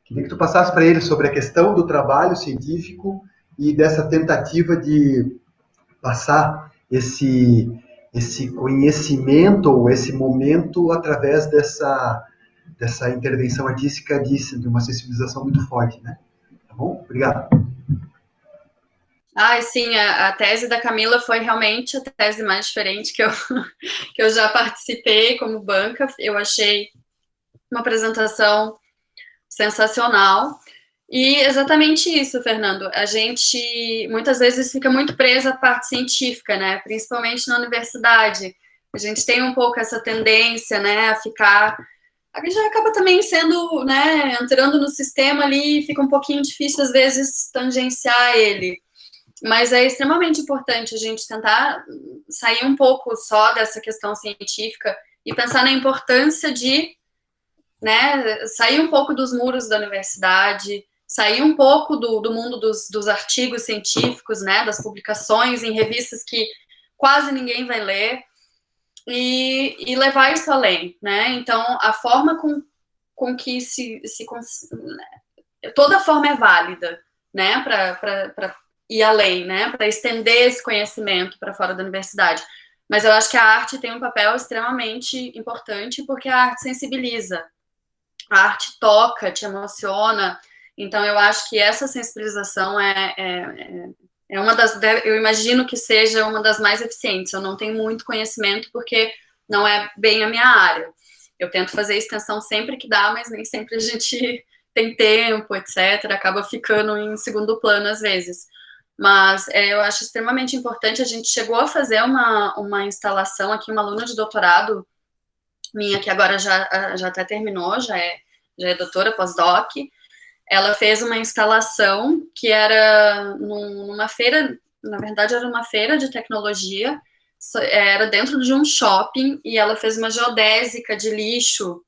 Queria que tu passasse para eles sobre a questão do trabalho científico e dessa tentativa de passar esse conhecimento ou esse momento através dessa intervenção artística de uma sensibilização muito forte, né? Tá bom? Obrigado. Sim, a tese da Camila foi realmente a tese mais diferente que eu já participei como banca. Eu achei uma apresentação sensacional. E exatamente isso, Fernando. A gente muitas vezes fica muito presa à parte científica, né? Principalmente na universidade. A gente tem um pouco essa tendência, né, a ficar. A gente acaba também sendo, né, entrando no sistema ali, fica um pouquinho difícil às vezes tangenciar ele. Mas é extremamente importante a gente tentar sair um pouco só dessa questão científica e pensar na importância de, né, sair um pouco dos muros da universidade, sair um pouco do mundo dos artigos científicos, né, das publicações em revistas que quase ninguém vai ler, e levar isso além, né? Então, a forma com que toda forma é válida, né, para ir além, né, para estender esse conhecimento para fora da universidade. Mas eu acho que a arte tem um papel extremamente importante, porque a arte sensibiliza, a arte toca, te emociona. Então, eu acho que essa sensibilização é uma das, eu imagino que seja uma das mais eficientes. Eu não tenho muito conhecimento, porque não é bem a minha área. Eu tento fazer extensão sempre que dá, mas nem sempre a gente tem tempo, etc. Acaba ficando em segundo plano às vezes. Mas eu acho extremamente importante. A gente chegou a fazer uma instalação aqui, uma aluna de doutorado minha, que agora já até terminou, já é doutora, pós-doc. Ela fez uma instalação que era numa feira, na verdade era uma feira de tecnologia, era dentro de um shopping, e ela fez uma geodésica de lixo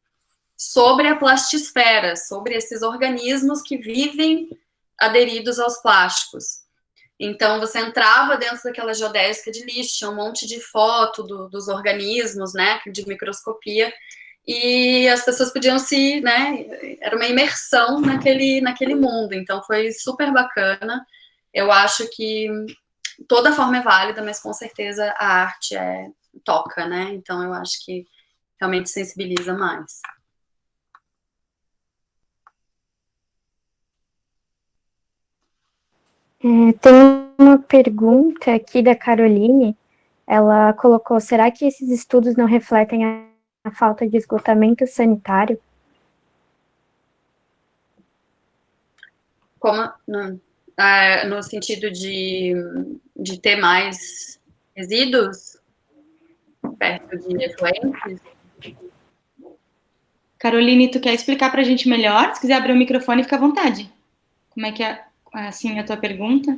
sobre a plastisfera, sobre esses organismos que vivem aderidos aos plásticos. Então, você entrava dentro daquela geodésica de lixo, tinha um monte de foto dos organismos, né, de microscopia, e as pessoas podiam né, era uma imersão naquele mundo. Então, foi super bacana. Eu acho que toda forma é válida, mas com certeza a arte toca, né? Então, eu acho que realmente sensibiliza mais. Tem uma pergunta aqui da Caroline. Ela colocou: será que esses estudos não refletem a falta de esgotamento sanitário? Como no sentido de ter mais resíduos perto de efluentes? Caroline, tu quer explicar para a gente melhor? Se quiser abrir o microfone, fica à vontade. Como é que é, assim, a tua pergunta?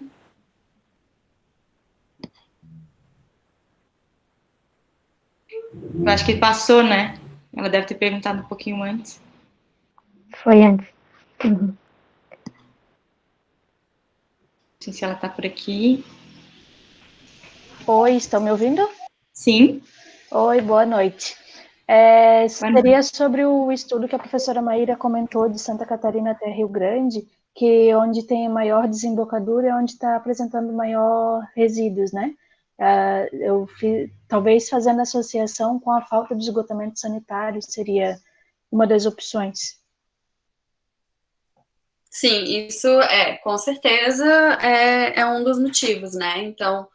Eu acho que passou, né? Ela deve ter perguntado um pouquinho antes. Foi antes. Uhum. Não sei se ela está por aqui. Oi, estão me ouvindo? Sim. Oi, boa noite. Seria sobre o estudo que a professora Maíra comentou de Santa Catarina até Rio Grande, que onde tem maior desembocadura é onde está apresentando maior resíduos, né? Talvez fazendo associação com a falta de esgotamento sanitário seria uma das opções. Sim, isso com certeza é um dos motivos, né? Então,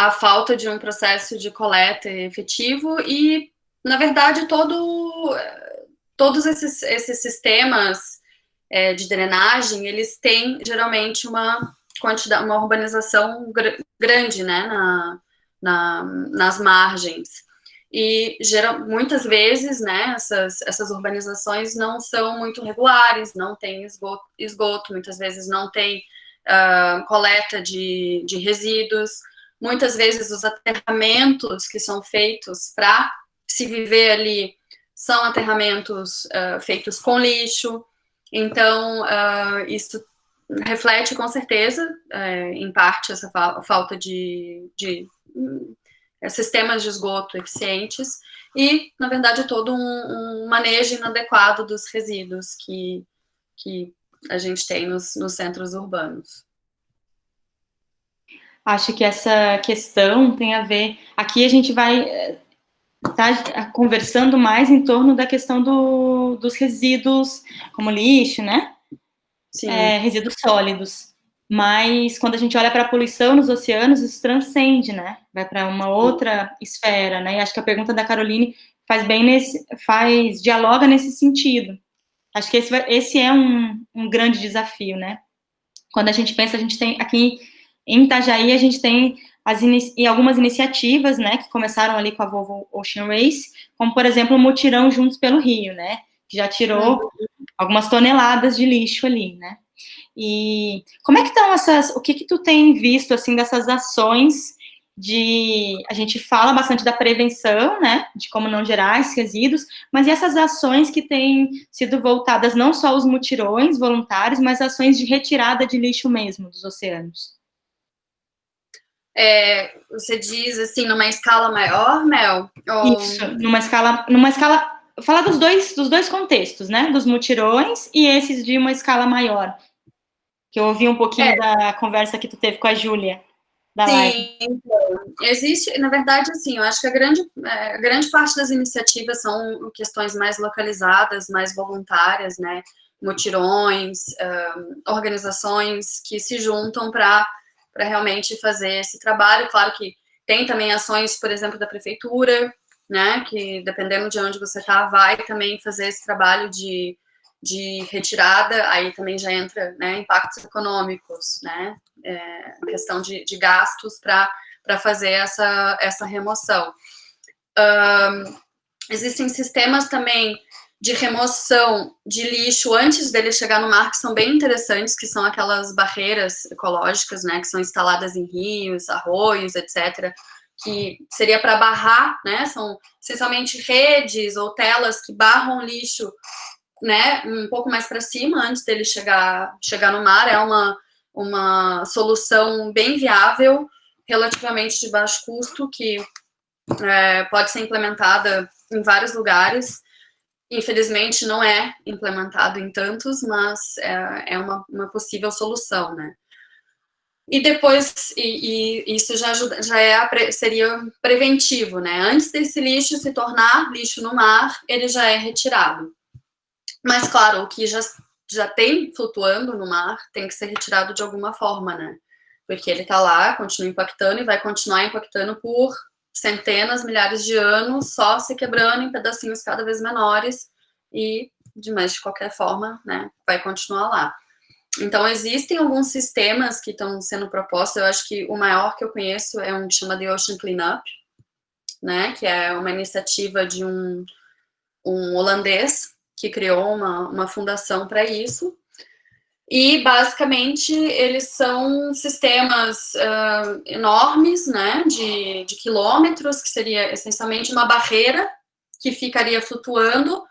a falta de um processo de coleta efetivo e, na verdade, todos esses sistemas de drenagem, eles têm, geralmente, uma urbanização grande, né, nas margens. E muitas vezes, né, essas urbanizações não são muito regulares, não tem esgoto, muitas vezes não tem coleta de resíduos, muitas vezes os aterramentos que são feitos para se viver ali são aterramentos feitos com lixo. Então, isso reflete com certeza, em parte, essa falta de sistemas de esgoto eficientes e, na verdade, todo um manejo inadequado dos resíduos que a gente tem nos centros urbanos. Acho que essa questão tem a ver... Aqui a gente vai estar conversando mais em torno da questão dos resíduos, como lixo, né? Sim. Resíduos sólidos. Mas quando a gente olha para a poluição nos oceanos, isso transcende, né? Vai para uma outra esfera, né? E acho que a pergunta da Caroline dialoga nesse sentido. Acho que esse é um grande desafio, né? Quando a gente pensa, a gente tem aqui em Itajaí, a gente tem algumas iniciativas, né, que começaram ali com a Volvo Ocean Race, como, por exemplo, o Mutirão Juntos pelo Rio, né? Que já tirou algumas toneladas de lixo ali, né? E como é que estão o que tu tem visto, assim, dessas ações a gente fala bastante da prevenção, né, de como não gerar esses resíduos, mas e essas ações que têm sido voltadas não só aos mutirões voluntários, mas ações de retirada de lixo mesmo dos oceanos? Você diz, assim, numa escala maior, Mel? Isso, numa escala, falar dos dois contextos, né, dos mutirões e esses de uma escala maior, que eu ouvi um pouquinho da conversa que tu teve com a Júlia. Sim, então, existe, na verdade, assim, eu acho que a grande parte das iniciativas são questões mais localizadas, mais voluntárias, né, mutirões, organizações que se juntam para realmente fazer esse trabalho. Claro que tem também ações, por exemplo, da prefeitura, né, que dependendo de onde você está, vai também fazer esse trabalho de retirada, aí também já entra, né, impactos econômicos, né, questão de gastos para fazer essa remoção. Existem sistemas também de remoção de lixo antes dele chegar no mar, que são bem interessantes, que são aquelas barreiras ecológicas, né, que são instaladas em rios, arroios, etc., que seria para barrar, né, são essencialmente redes ou telas que barram lixo, né, um pouco mais para cima, antes dele chegar no mar. É uma solução bem viável, relativamente de baixo custo, que pode ser implementada em vários lugares. Infelizmente, não é implementado em tantos, mas é uma possível solução, né. E depois, isso seria preventivo, né, antes desse lixo se tornar lixo no mar, ele já é retirado. Mas, claro, o que já tem flutuando no mar tem que ser retirado de alguma forma, né? Porque ele tá lá, continua impactando e vai continuar impactando por centenas, milhares de anos, só se quebrando em pedacinhos cada vez menores mas de qualquer forma, né, vai continuar lá. Então, existem alguns sistemas que estão sendo propostos. Eu acho que o maior que eu conheço é um que chama The Ocean Cleanup, né, que é uma iniciativa de um holandês que criou uma fundação para isso. E, basicamente, eles são sistemas enormes, né, de quilômetros, que seria essencialmente uma barreira que ficaria flutuando.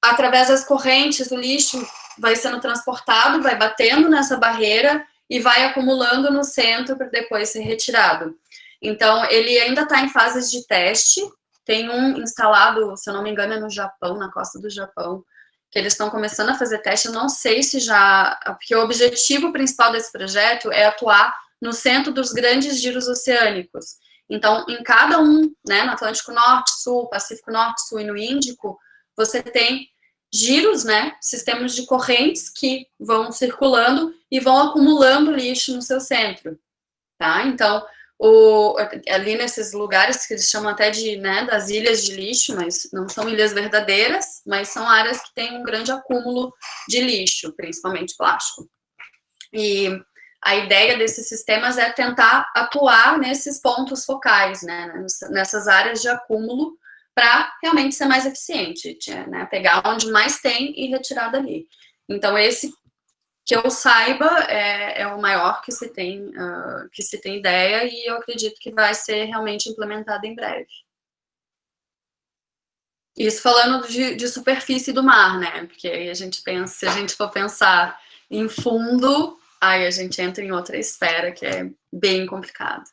Através das correntes, o lixo vai sendo transportado, vai batendo nessa barreira e vai acumulando no centro para depois ser retirado. Então, ele ainda está em fases de teste. Tem um instalado, se eu não me engano, é no Japão, na costa do Japão, que eles estão começando a fazer teste. Eu não sei se porque o objetivo principal desse projeto é atuar no centro dos grandes giros oceânicos. Então, em cada né, no Atlântico Norte, Sul, Pacífico Norte, Sul e no Índico, você tem giros, né, sistemas de correntes que vão circulando e vão acumulando lixo no seu centro, tá? Então, ali nesses lugares que eles chamam até de, né, das ilhas de lixo, mas não são ilhas verdadeiras, mas são áreas que têm um grande acúmulo de lixo, principalmente plástico. E a ideia desses sistemas é tentar atuar nesses pontos focais, né, nessas áreas de acúmulo, para realmente ser mais eficiente, né, pegar onde mais tem e retirar dali. Então, esse, que eu saiba, é o maior que se tem ideia, e eu acredito que vai ser realmente implementado em breve. Isso falando de superfície do mar, né? Porque aí a gente pensa, se a gente for pensar em fundo, aí a gente entra em outra esfera que é bem complicado.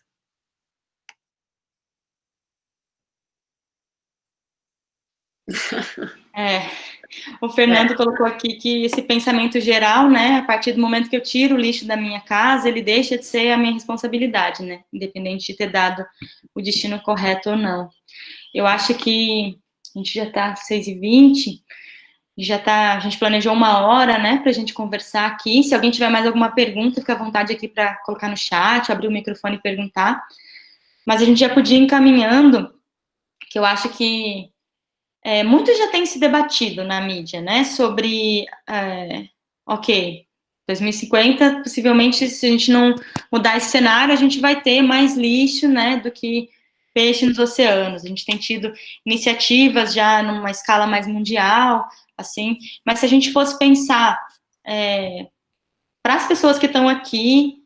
O Fernando colocou aqui que esse pensamento geral, né, a partir do momento que eu tiro o lixo da minha casa, ele deixa de ser a minha responsabilidade, né, independente de ter dado o destino correto ou não. Eu acho que a gente já está 6h20, a gente planejou 1 hora, né, para a gente conversar aqui. Se alguém tiver mais alguma pergunta, fica à vontade aqui para colocar no chat, abrir o microfone e perguntar. Mas a gente já podia ir encaminhando, que eu acho que muito já tem se debatido na mídia, né, sobre, 2050, possivelmente, se a gente não mudar esse cenário, a gente vai ter mais lixo, né, do que peixe nos oceanos. A gente tem tido iniciativas já numa escala mais mundial, assim, mas se a gente fosse pensar para as pessoas que estão aqui,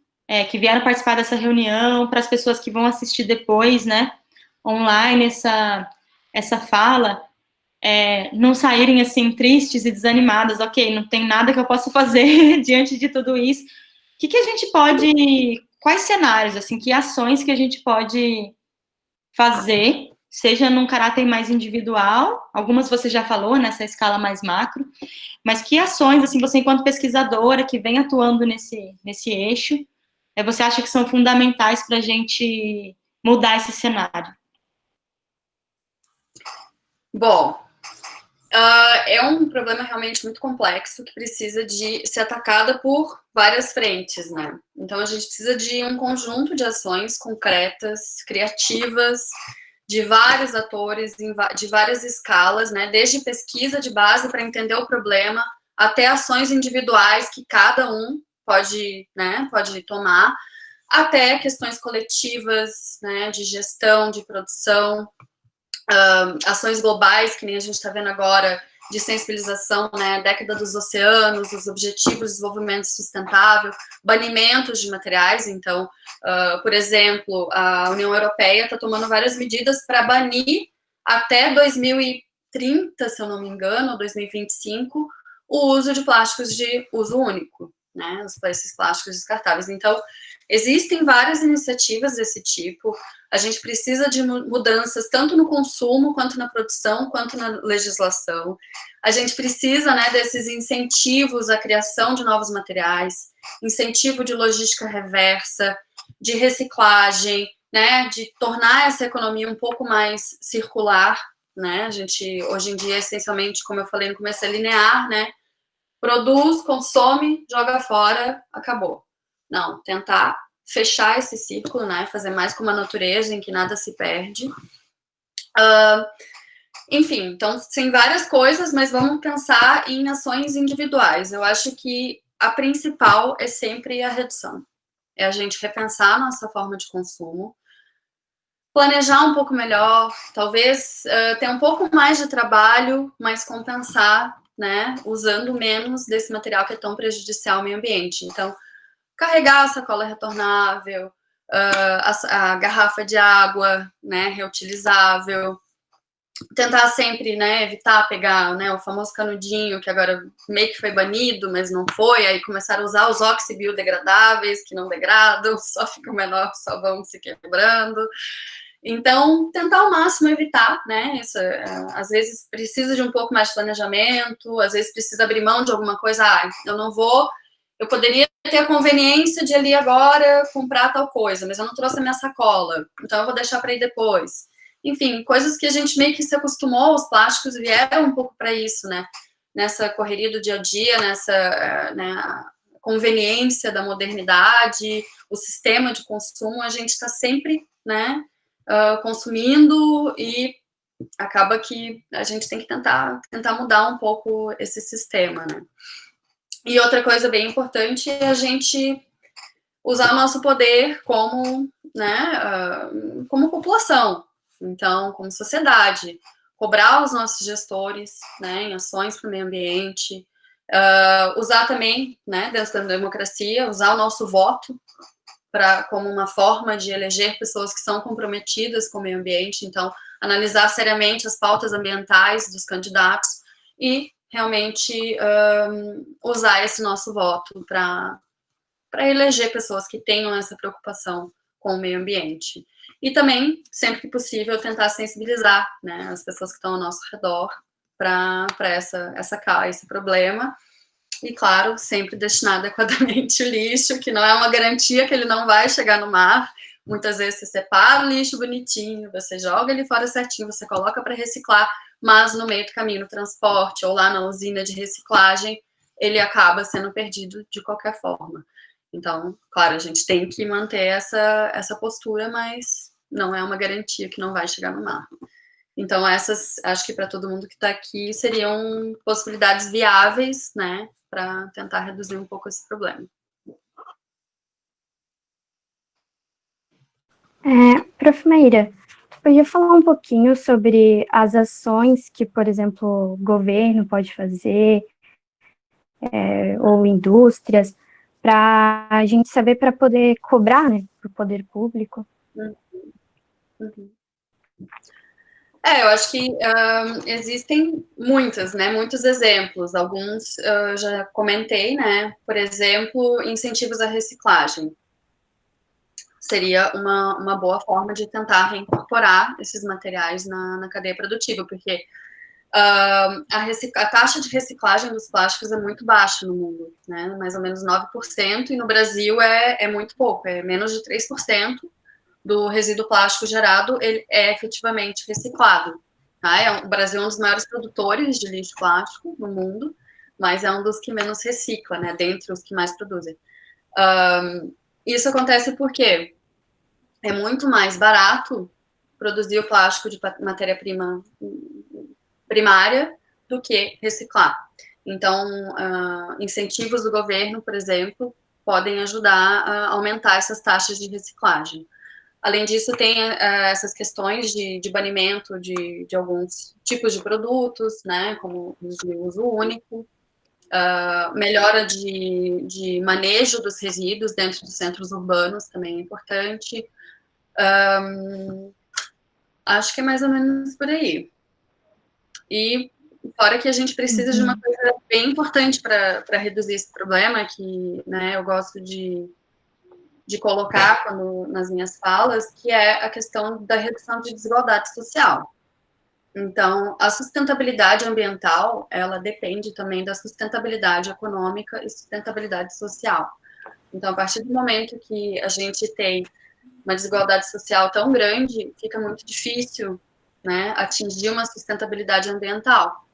que vieram participar dessa reunião, para as pessoas que vão assistir depois, né, online, essa fala, não saírem assim tristes e desanimadas, ok, não tem nada que eu possa fazer diante de tudo isso. O que a gente pode, quais cenários, assim, que ações que a gente pode fazer, seja num caráter mais individual, algumas você já falou, nessa escala mais macro, mas que ações, assim, você enquanto pesquisadora, que vem atuando nesse eixo, você acha que são fundamentais para a gente mudar esse cenário? Bom, é um problema realmente muito complexo que precisa de ser atacado por várias frentes, né? Então, a gente precisa de um conjunto de ações concretas, criativas, de vários atores, de várias escalas, né? Desde pesquisa de base para entender o problema, até ações individuais que cada um pode tomar, até questões coletivas, né? De gestão, de produção, ações globais, que nem a gente está vendo agora, de sensibilização, né, década dos oceanos, os objetivos de desenvolvimento sustentável, banimentos de materiais. Então, por exemplo, a União Europeia está tomando várias medidas para banir até 2030, se eu não me engano, ou 2025, o uso de plásticos de uso único, né, esses plásticos descartáveis. Então, existem várias iniciativas desse tipo. A gente precisa de mudanças tanto no consumo, quanto na produção, quanto na legislação. A gente precisa, né, desses incentivos à criação de novos materiais, incentivo de logística reversa, de reciclagem, né, de tornar essa economia um pouco mais circular, né. A gente, hoje em dia, essencialmente, como eu falei no começo, é linear, né, produz, consome, joga fora, acabou. Não, tentar fechar esse círculo, né, fazer mais como a natureza, em que nada se perde. Enfim, então, tem várias coisas, mas vamos pensar em ações individuais. Eu acho que a principal é sempre a redução. É a gente repensar a nossa forma de consumo, planejar um pouco melhor, talvez ter um pouco mais de trabalho, mas compensar, né, usando menos desse material que é tão prejudicial ao meio ambiente. Então, carregar a sacola retornável, a garrafa de água, né, reutilizável, tentar sempre, né, evitar pegar, né, o famoso canudinho, que agora meio que foi banido, mas não foi, aí começaram a usar os oxibiodegradáveis, que não degradam, só ficam menor, só vão se quebrando. Então, tentar ao máximo evitar, né, isso, às vezes precisa de um pouco mais de planejamento, às vezes precisa abrir mão de alguma coisa, eu poderia ter a conveniência de ali agora comprar tal coisa, mas eu não trouxe a minha sacola, então eu vou deixar para ir depois. Enfim, coisas que a gente meio que se acostumou, os plásticos vieram um pouco para isso, né? Nessa correria do dia a dia, conveniência da modernidade, o sistema de consumo, a gente está sempre, né, consumindo, e acaba que a gente tem que tentar mudar um pouco esse sistema, né. E outra coisa bem importante é a gente usar o nosso poder como, né, como população, então, como sociedade, cobrar os nossos gestores, né, em ações para o meio ambiente, usar também, né, dentro da democracia, usar o nosso voto como uma forma de eleger pessoas que são comprometidas com o meio ambiente, então, analisar seriamente as pautas ambientais dos candidatos e realmente usar esse nosso voto para eleger pessoas que tenham essa preocupação com o meio ambiente. E também, sempre que possível, tentar sensibilizar, né, as pessoas que estão ao nosso redor para esse problema. E, claro, sempre destinar adequadamente o lixo, que não é uma garantia que ele não vai chegar no mar. Muitas vezes você separa o lixo bonitinho, você joga ele fora certinho, você coloca para reciclar, mas no meio do caminho, no transporte ou lá na usina de reciclagem, ele acaba sendo perdido de qualquer forma. Então, claro, a gente tem que manter essa postura, mas não é uma garantia que não vai chegar no mar. Então, essas, acho que para todo mundo que está aqui, seriam possibilidades viáveis, né, para tentar reduzir um pouco esse problema. Prof. Maíra, podia falar um pouquinho sobre as ações que, por exemplo, o governo pode fazer, ou indústrias, para a gente saber, para poder cobrar, né, para o poder público? Uhum. Eu acho que existem muitos exemplos. Alguns já comentei, né? Por exemplo, incentivos à reciclagem. Seria uma boa forma de tentar reincorporar esses materiais na cadeia produtiva, porque a taxa de reciclagem dos plásticos é muito baixa no mundo, né? Mais ou menos 9%, e no Brasil é muito pouco, é menos de 3%. Do resíduo plástico gerado, ele é efetivamente reciclado. Tá? O Brasil é um dos maiores produtores de lixo plástico no mundo, mas é um dos que menos recicla, né, dentre os que mais produzem. Isso acontece porque é muito mais barato produzir o plástico de matéria-prima primária do que reciclar. Então, incentivos do governo, por exemplo, podem ajudar a aumentar essas taxas de reciclagem. Além disso, tem essas questões de banimento de alguns tipos de produtos, né, como os de uso único, melhora de manejo dos resíduos dentro dos centros urbanos também é importante. Acho que é mais ou menos por aí. E fora que a gente precisa de uma coisa bem importante para reduzir esse problema, que, né, eu gosto de colocar nas minhas falas, que é a questão da redução de desigualdade social. Então, a sustentabilidade ambiental, ela depende também da sustentabilidade econômica e sustentabilidade social. Então, a partir do momento que a gente tem uma desigualdade social tão grande, fica muito difícil, né, atingir uma sustentabilidade ambiental.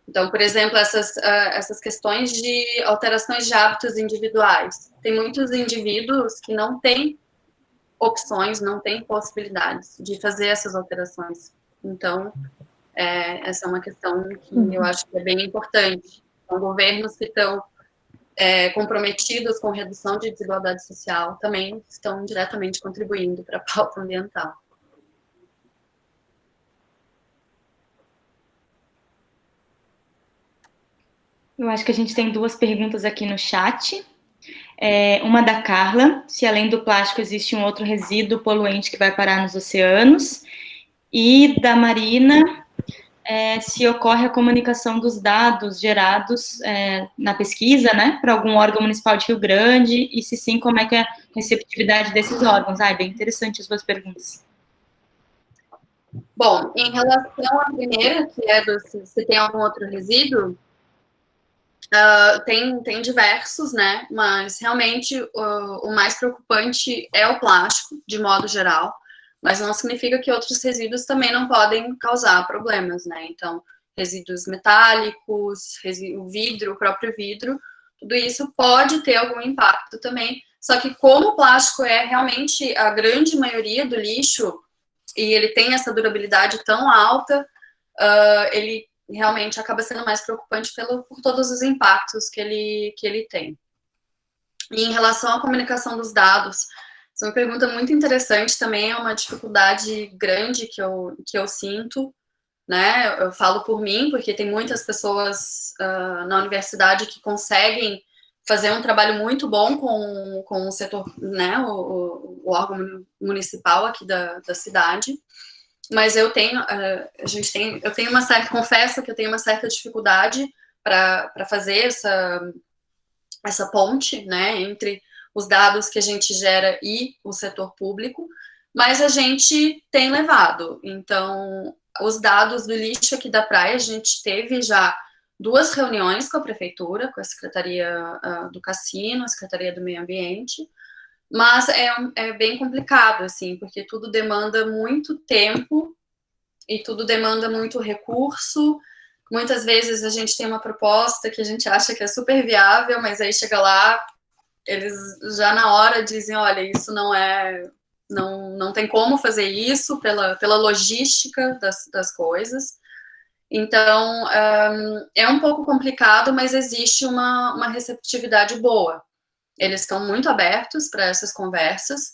Então, por exemplo, essas questões de alterações de hábitos individuais. Tem muitos indivíduos que não têm opções, não têm possibilidades de fazer essas alterações. Então, essa é uma questão que eu acho que é bem importante. Então, governos que estão comprometidos com redução de desigualdade social também estão diretamente contribuindo para a pauta ambiental. Eu acho que a gente tem duas perguntas aqui no chat. Uma da Carla, se além do plástico existe um outro resíduo poluente que vai parar nos oceanos. E da Marina, se ocorre a comunicação dos dados gerados na pesquisa, né, para algum órgão municipal de Rio Grande, e se sim, como é que é a receptividade desses órgãos? Bem interessante as duas perguntas. Bom, em relação à primeira, que é se tem algum outro resíduo, tem diversos, né? Mas realmente o mais preocupante é o plástico, de modo geral, mas não significa que outros resíduos também não podem causar problemas, né? Então, resíduos metálicos, o vidro, o próprio vidro, tudo isso pode ter algum impacto também. Só que como o plástico é realmente a grande maioria do lixo, e ele tem essa durabilidade tão alta, ele realmente acaba sendo mais preocupante por todos os impactos que ele tem. E em relação à comunicação dos dados, essa é uma pergunta muito interessante também, é uma dificuldade grande que eu sinto, né? Eu falo por mim, porque tem muitas pessoas na universidade que conseguem fazer um trabalho muito bom com o setor, né, o órgão municipal aqui da cidade, mas eu tenho uma certa, confesso que eu tenho uma certa dificuldade para fazer essa ponte, né, entre os dados que a gente gera e o setor público, mas a gente tem levado. Então, os dados do lixo aqui da praia, a gente teve já 2 reuniões com a prefeitura, com a Secretaria do Cassino, a Secretaria do Meio Ambiente, mas é bem complicado, assim, porque tudo demanda muito tempo e tudo demanda muito recurso. Muitas vezes a gente tem uma proposta que a gente acha que é super viável, mas aí chega lá, eles já na hora dizem, olha, isso não tem como fazer isso pela logística das coisas. Então, é um pouco complicado, mas existe uma receptividade boa. Eles estão muito abertos para essas conversas,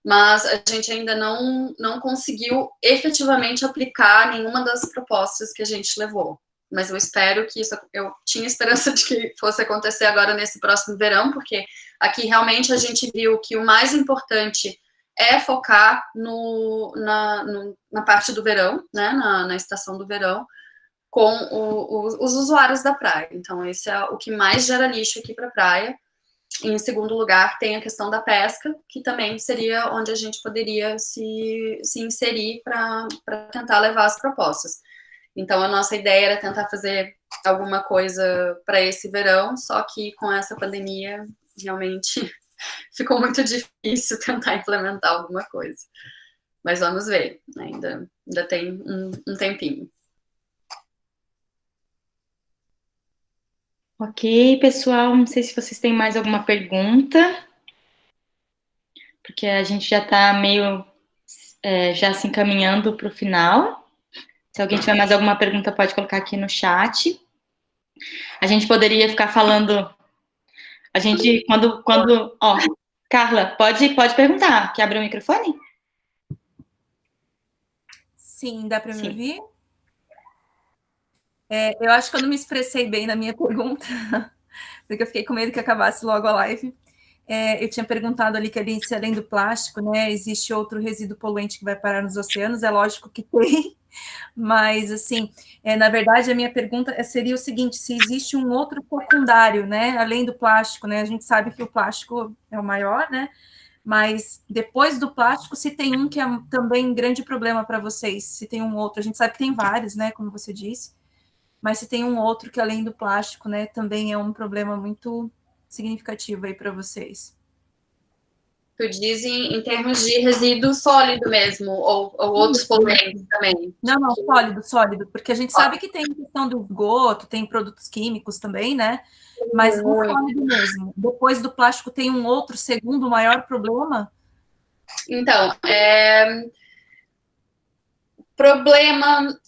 mas a gente ainda não conseguiu efetivamente aplicar nenhuma das propostas que a gente levou. Mas eu espero que isso, eu tinha esperança de que fosse acontecer agora nesse próximo verão, porque aqui realmente a gente viu que o mais importante é focar na parte do verão, né, na estação do verão, com os usuários da praia. Então, esse é o que mais gera lixo aqui para a praia. Em segundo lugar, tem a questão da pesca, que também seria onde a gente poderia se inserir para tentar levar as propostas. Então, a nossa ideia era tentar fazer alguma coisa para esse verão, só que com essa pandemia, realmente ficou muito difícil tentar implementar alguma coisa. Mas vamos ver, ainda tem um tempinho. Ok, pessoal, não sei se vocês têm mais alguma pergunta, porque a gente já está meio já se encaminhando para o final. Se alguém tiver mais alguma pergunta, pode colocar aqui no chat. A gente poderia ficar falando. A gente, quando ó, Carla, pode perguntar. Quer abrir o microfone? Sim, dá para me ouvir? Eu acho que eu não me expressei bem na minha pergunta, porque eu fiquei com medo que acabasse logo a live. Eu tinha perguntado ali que se além do plástico, né, existe outro resíduo poluente que vai parar nos oceanos. É lógico que tem, mas, assim, na verdade, a minha pergunta seria o seguinte: se existe um outro secundário, né, além do plástico, né? A gente sabe que o plástico é o maior, né? Mas depois do plástico, se tem um que é também um grande problema para vocês, se tem um outro, a gente sabe que tem vários, né, como você disse, mas se tem um outro que além do plástico, né, também é um problema muito significativo aí para vocês. Tu diz em termos de resíduo sólido mesmo, ou outros poluentes também? Não, sólido, porque a gente sabe que tem questão do esgoto, tem produtos químicos também, né? Mas o sólido mesmo. Depois do plástico tem um outro segundo maior problema? Então, problema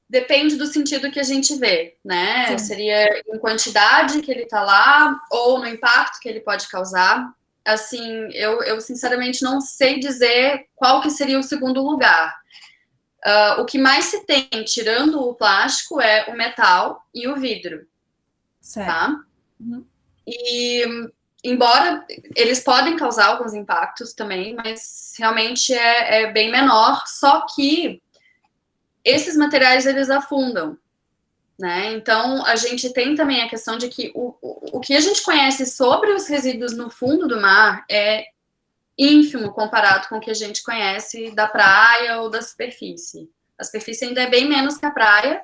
depende do sentido que a gente vê, né? Sim. Seria em quantidade que ele está lá, ou no impacto que ele pode causar. Assim, eu sinceramente não sei dizer qual que seria o segundo lugar. O que mais se tem, tirando o plástico, é o metal e o vidro. Certo. Tá? Uhum. E, embora eles podem causar alguns impactos também, mas realmente é bem menor, só que esses materiais, eles afundam, né? Então, a gente tem também a questão de que o que a gente conhece sobre os resíduos no fundo do mar é ínfimo comparado com o que a gente conhece da praia ou da superfície. A superfície ainda é bem menos que a praia,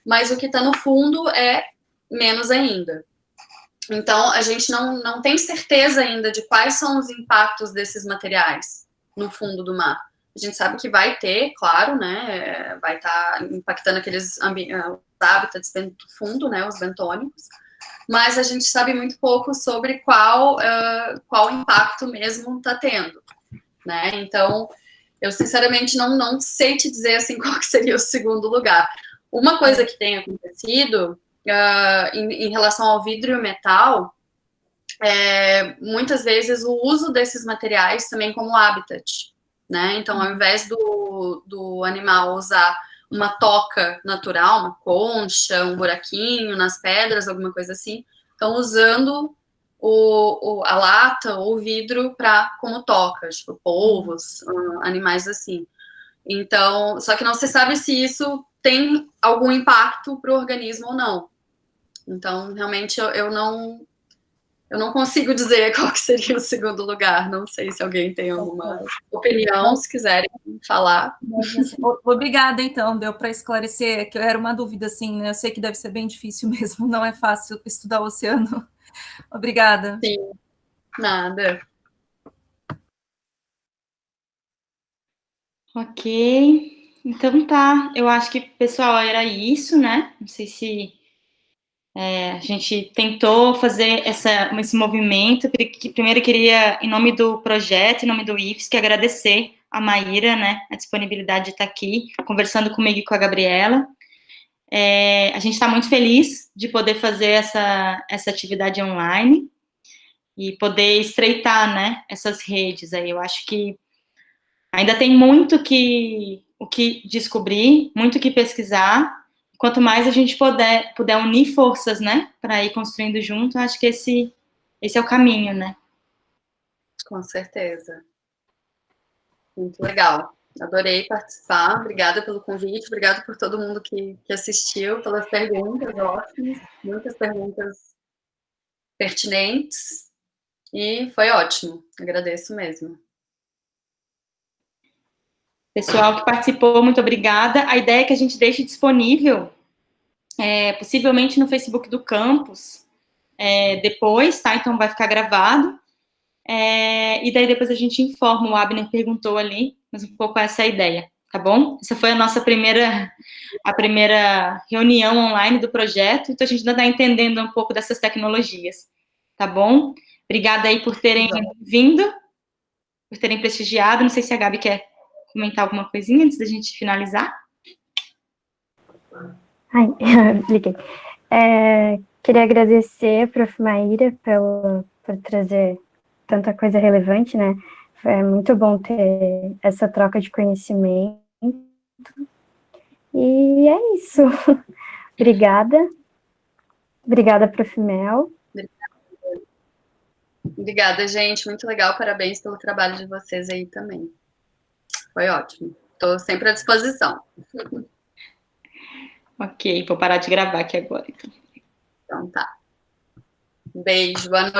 mas o que está no fundo é menos ainda. Então, a gente não tem certeza ainda de quais são os impactos desses materiais no fundo do mar. A gente sabe que vai ter, claro, né, vai estar impactando aqueles hábitats do fundo, né, os bentônicos, mas a gente sabe muito pouco sobre qual impacto mesmo está tendo, né? Então, eu sinceramente não sei te dizer assim qual que seria o segundo lugar. Uma coisa que tem acontecido em relação ao vidro e o metal, muitas vezes o uso desses materiais também como habitat, né? Então, ao invés do animal usar uma toca natural, uma concha, um buraquinho nas pedras, alguma coisa assim, estão usando a lata ou o vidro como toca, tipo polvos, animais assim. Então, só que não se sabe se isso tem algum impacto para o organismo ou não. Então, realmente, eu não consigo dizer qual que seria o segundo lugar. Não sei se alguém tem alguma opinião, se quiserem falar. Obrigada, então. Deu para esclarecer, que era uma dúvida, assim, né? Eu sei que deve ser bem difícil mesmo, não é fácil estudar o oceano. Obrigada. Sim, nada. Ok. Então tá. Eu acho que, pessoal, era isso, né? Não sei se a gente tentou fazer esse movimento. Primeiro, queria, em nome do projeto, em nome do IFSC, agradecer a Maíra, né, a disponibilidade de estar aqui, conversando comigo e com a Gabriela. A gente está muito feliz de poder fazer essa atividade online e poder estreitar, né, essas redes aí. Eu acho que ainda tem muito o que descobrir, muito o que pesquisar. Quanto mais a gente puder unir forças, né, para ir construindo junto, acho que esse é o caminho, né? Com certeza. Muito legal. Adorei participar. Obrigada pelo convite. Obrigada por todo mundo que assistiu, pelas perguntas ótimas. Muitas perguntas pertinentes. E foi ótimo. Agradeço mesmo. Pessoal que participou, muito obrigada. A ideia é que a gente deixe disponível, possivelmente no Facebook do campus, depois, tá? Então vai ficar gravado. E daí depois a gente informa, o Abner perguntou ali, mas um pouco essa é a ideia, tá bom? Essa foi a nossa primeira reunião online do projeto, então a gente ainda está entendendo um pouco dessas tecnologias, tá bom? Obrigada aí por terem vindo, por terem prestigiado. Não sei se a Gabi quer comentar alguma coisinha antes da gente finalizar. Ai, liguei. Queria agradecer a Prof. Maíra por trazer tanta coisa relevante, né? É muito bom ter essa troca de conhecimento. E é isso. Obrigada. Obrigada, Prof. Mel. Obrigada, gente. Muito legal. Parabéns pelo trabalho de vocês aí também. Foi ótimo. Estou sempre à disposição. Ok, vou parar de gravar aqui agora, então. Então tá. Beijo, boa noite.